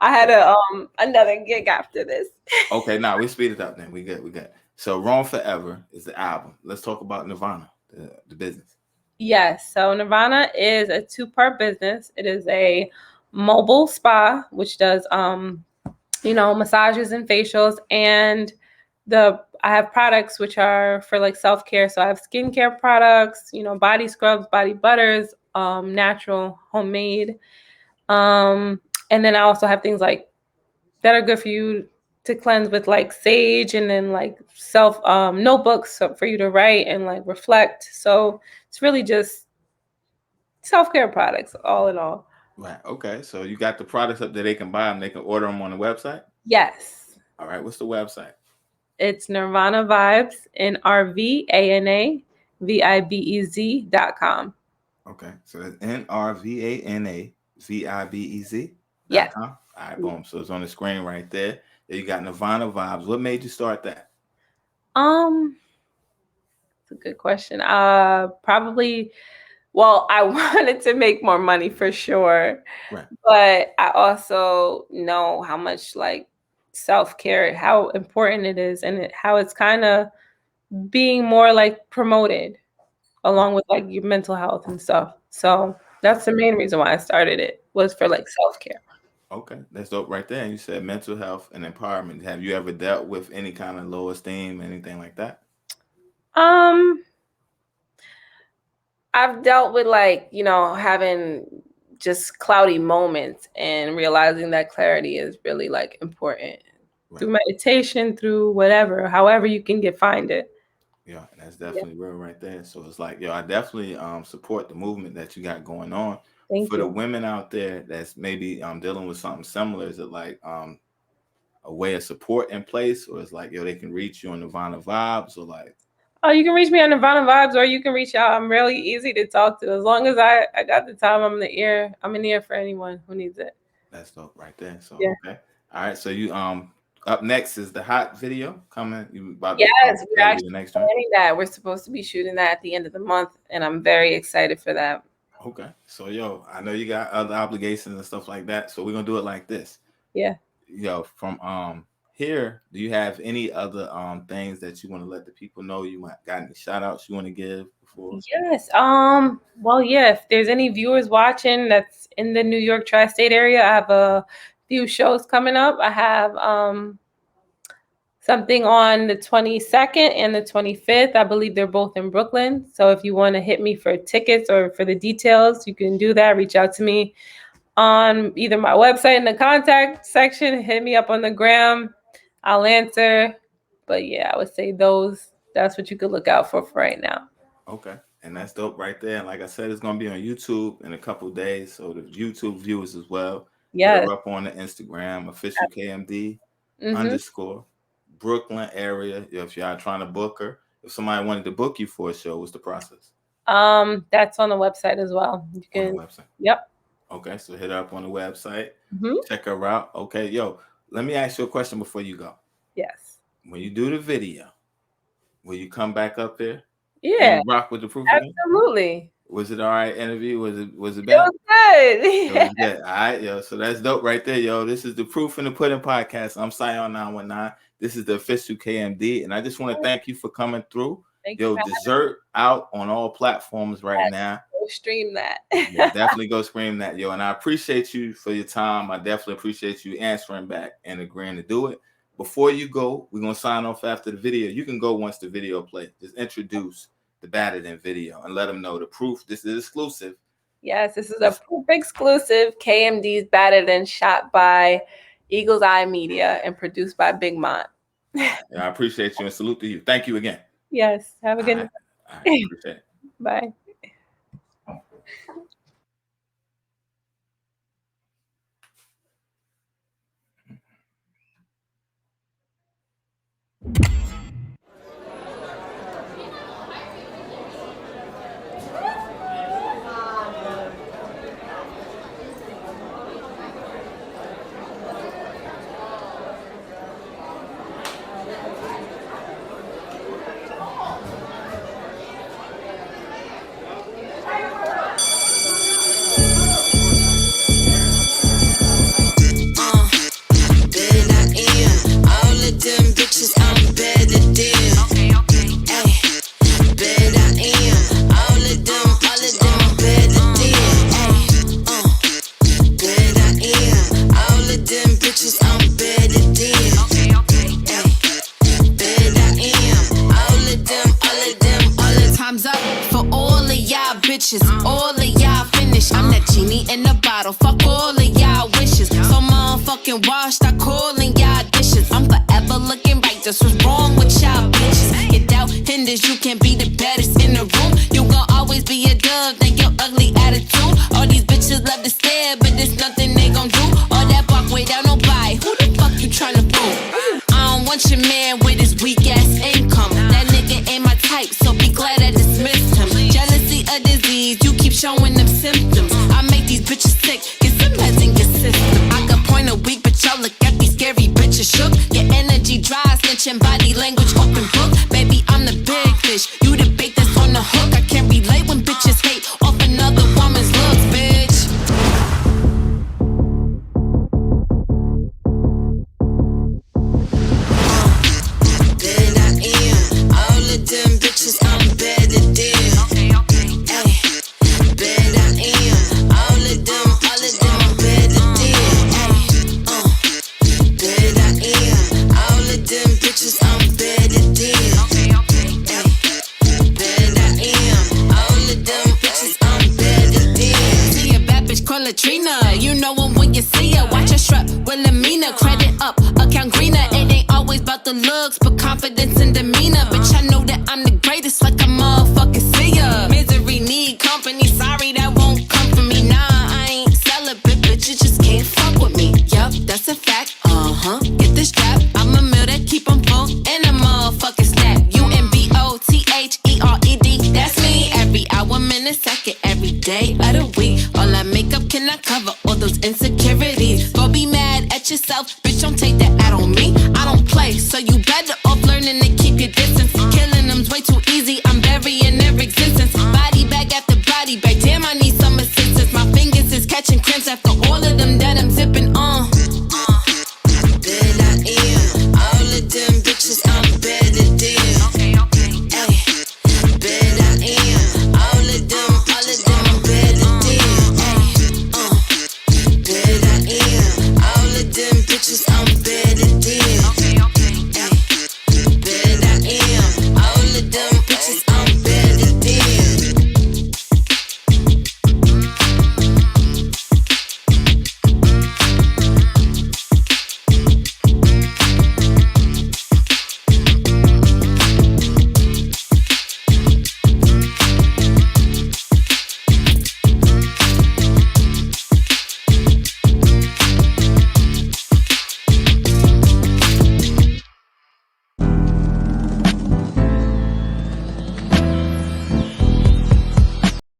I had ones. another gig after this. Okay, now we speed it up then. We good, we good. So Wrong Forever is the album. Let's talk about Nirvana, the business. Yes. So Nirvana is a two-part business. It is a mobile spa, which does massages and facials, and I have products which are for like self-care. So I have skincare products, body scrubs, body butters, natural, homemade. And then I also have things like that are good for you to cleanse with like sage, and then like self notebooks for you to write and like reflect. So it's really just self-care products all in all. Right. Okay. So you got the products up there. They can buy them. They can order them on the website. Yes. All right. What's the website? It's Nirvana Vibes, NRVANAVIBEZ.com. Okay. So that's Yes. NRVANAVIBEZ.com. All right. Boom. So it's on the screen right there. There you got Nirvana Vibes. What made you start that? It's a good question. Probably, well, I wanted to make more money for sure, Right. but I also know how much like self-care, how important it is, and how it's kind of being more like promoted along with like your mental health and stuff. So that's the main reason why I started it, was for like self-care. Okay. That's dope right there. And you said mental health and empowerment. Have you ever dealt with any kind of low esteem, anything like that? Um, I've dealt with like, having just cloudy moments and realizing that clarity is really like important Right. through meditation, through whatever, however you can find it. Yeah, and that's Yeah. definitely real right there. So it's like, yo, I definitely support the movement that you got going on. Thank For the you. women out there that's maybe dealing with something similar, is it like a way of support in place, or it's like, yo, they can reach you on Nirvana Vibes, or like Oh, you can reach me on Nirvana Vibes, or you can reach out. I'm really easy to talk to. As long as I got the time, I'm in the ear for anyone who needs it. that's dope right there. So Yeah. okay. All right. So you up next is the hot video coming. You about to Yes, we're that'll be actually the next one. planning that. We're supposed to be shooting that at the end of the month, and I'm very excited for that. Okay. So yo, I know you got other obligations and stuff like that. So we're gonna do it like this. Yeah. Yo, from here, do you have any other things that you want to let the people know? You might got any shout outs you want to give before? Yes. Well, yeah, if there's any viewers watching that's in the New York tri-state area, I have a few shows coming up. I have something on the 22nd and the 25th. I believe they're both in Brooklyn. So if you want to hit me for tickets or for the details, you can do that. Reach out to me on either my website in the contact section, hit me up on the gram. I'll answer. But yeah, I would say that's what you could look out for right now. Okay. And that's dope right there. And like I said, it's gonna be on YouTube in a couple days. So the YouTube viewers as well. Hit Yes. her up on the Instagram, official KMD Mm-hmm. _ Brooklyn area. If y'all trying to book her, if somebody wanted to book you for a show, what's the process? That's on the website as well. You On the can. website. Yep. Okay, so hit her up on the website. Mm-hmm. Check her out. Okay, yo, let me ask you a question before you go. Yes. When you do the video, will you come back up here? Yeah. And rock with the proof again? Absolutely. Was it all right interview? Was it It bad? was good. It was good. All right, yo. So that's dope right there, yo. This is the Proof in the Pudding podcast. I'm Sion 919. This is the official KMD, and I just want to thank you for coming through. Thank you Yo, for dessert out on all platforms right now. Go stream that. Yeah, definitely go scream that, yo. And I appreciate you for your time. I definitely appreciate you answering back and agreeing to do it. Before you go, we're gonna sign off after the video. You can go once the video plays. Just introduce the Battered In video and let them know the proof. This is exclusive. Yes, this is a proof exclusive. KMD's Battered In, shot by Eagle's Eye Media and produced by Big Mont. Yeah, I appreciate you and salute to you. Thank you again. Yes. Have a good night. All right, appreciate it. Bye. bitches. All of y'all finished. I'm that genie in the bottle. Fuck all of y'all wishes. So motherfucking washed, I calling y'all dishes. I'm forever looking right. That's what's wrong with y'all bitches. Your doubt hinders. You can't be the baddest in the room. You gon' always be a dub. Thank your ugly attitude. All these bitches love to stare, but there's nothing they gon' do. All that bark without nobody. Who the fuck you tryna fool? I don't want your man with his weak ass income. That nigga ain't my type, so be glad I dismissed him. Jealousy a disease, you keep showing them symptoms. I make these bitches sick, get some meds in your system. I could point a weak, but y'all look at these scary bitches shook. Your energy dry, snitching, body language open book. Baby, I'm the big fish, you the bait that's on the hook. I can't relate when bitches hate off another woman's looks, bitch. Then I am all of them bitches, I'm better than. Ay, bet I am all of them, I'm better than. Ay, bet I am all of them bitches, I'm better than. Ay, bet I am all of them bitches, I'm better than. See a bad bitch call Latrina, you know her when you see her. Watch her strut with Lamina, credit up, account greener. It ain't always about the looks, but confidence and demeanor. Bitch, I know that I'm the greatest, like a motherfucking seer. Misery need company, sorry that won't come for me. Nah, I ain't celibate, bitch, you just can't fuck with me. Yup, that's a fact, get the strap, I'm a meal that keep 'em full, and a motherfucking snap. UNBOTHERED, that's me. Every hour, minute, second, every day of the week. All that makeup cannot cover all those insecurities. Go be mad at yourself, bitch, don't take that out on me. I don't play, so you better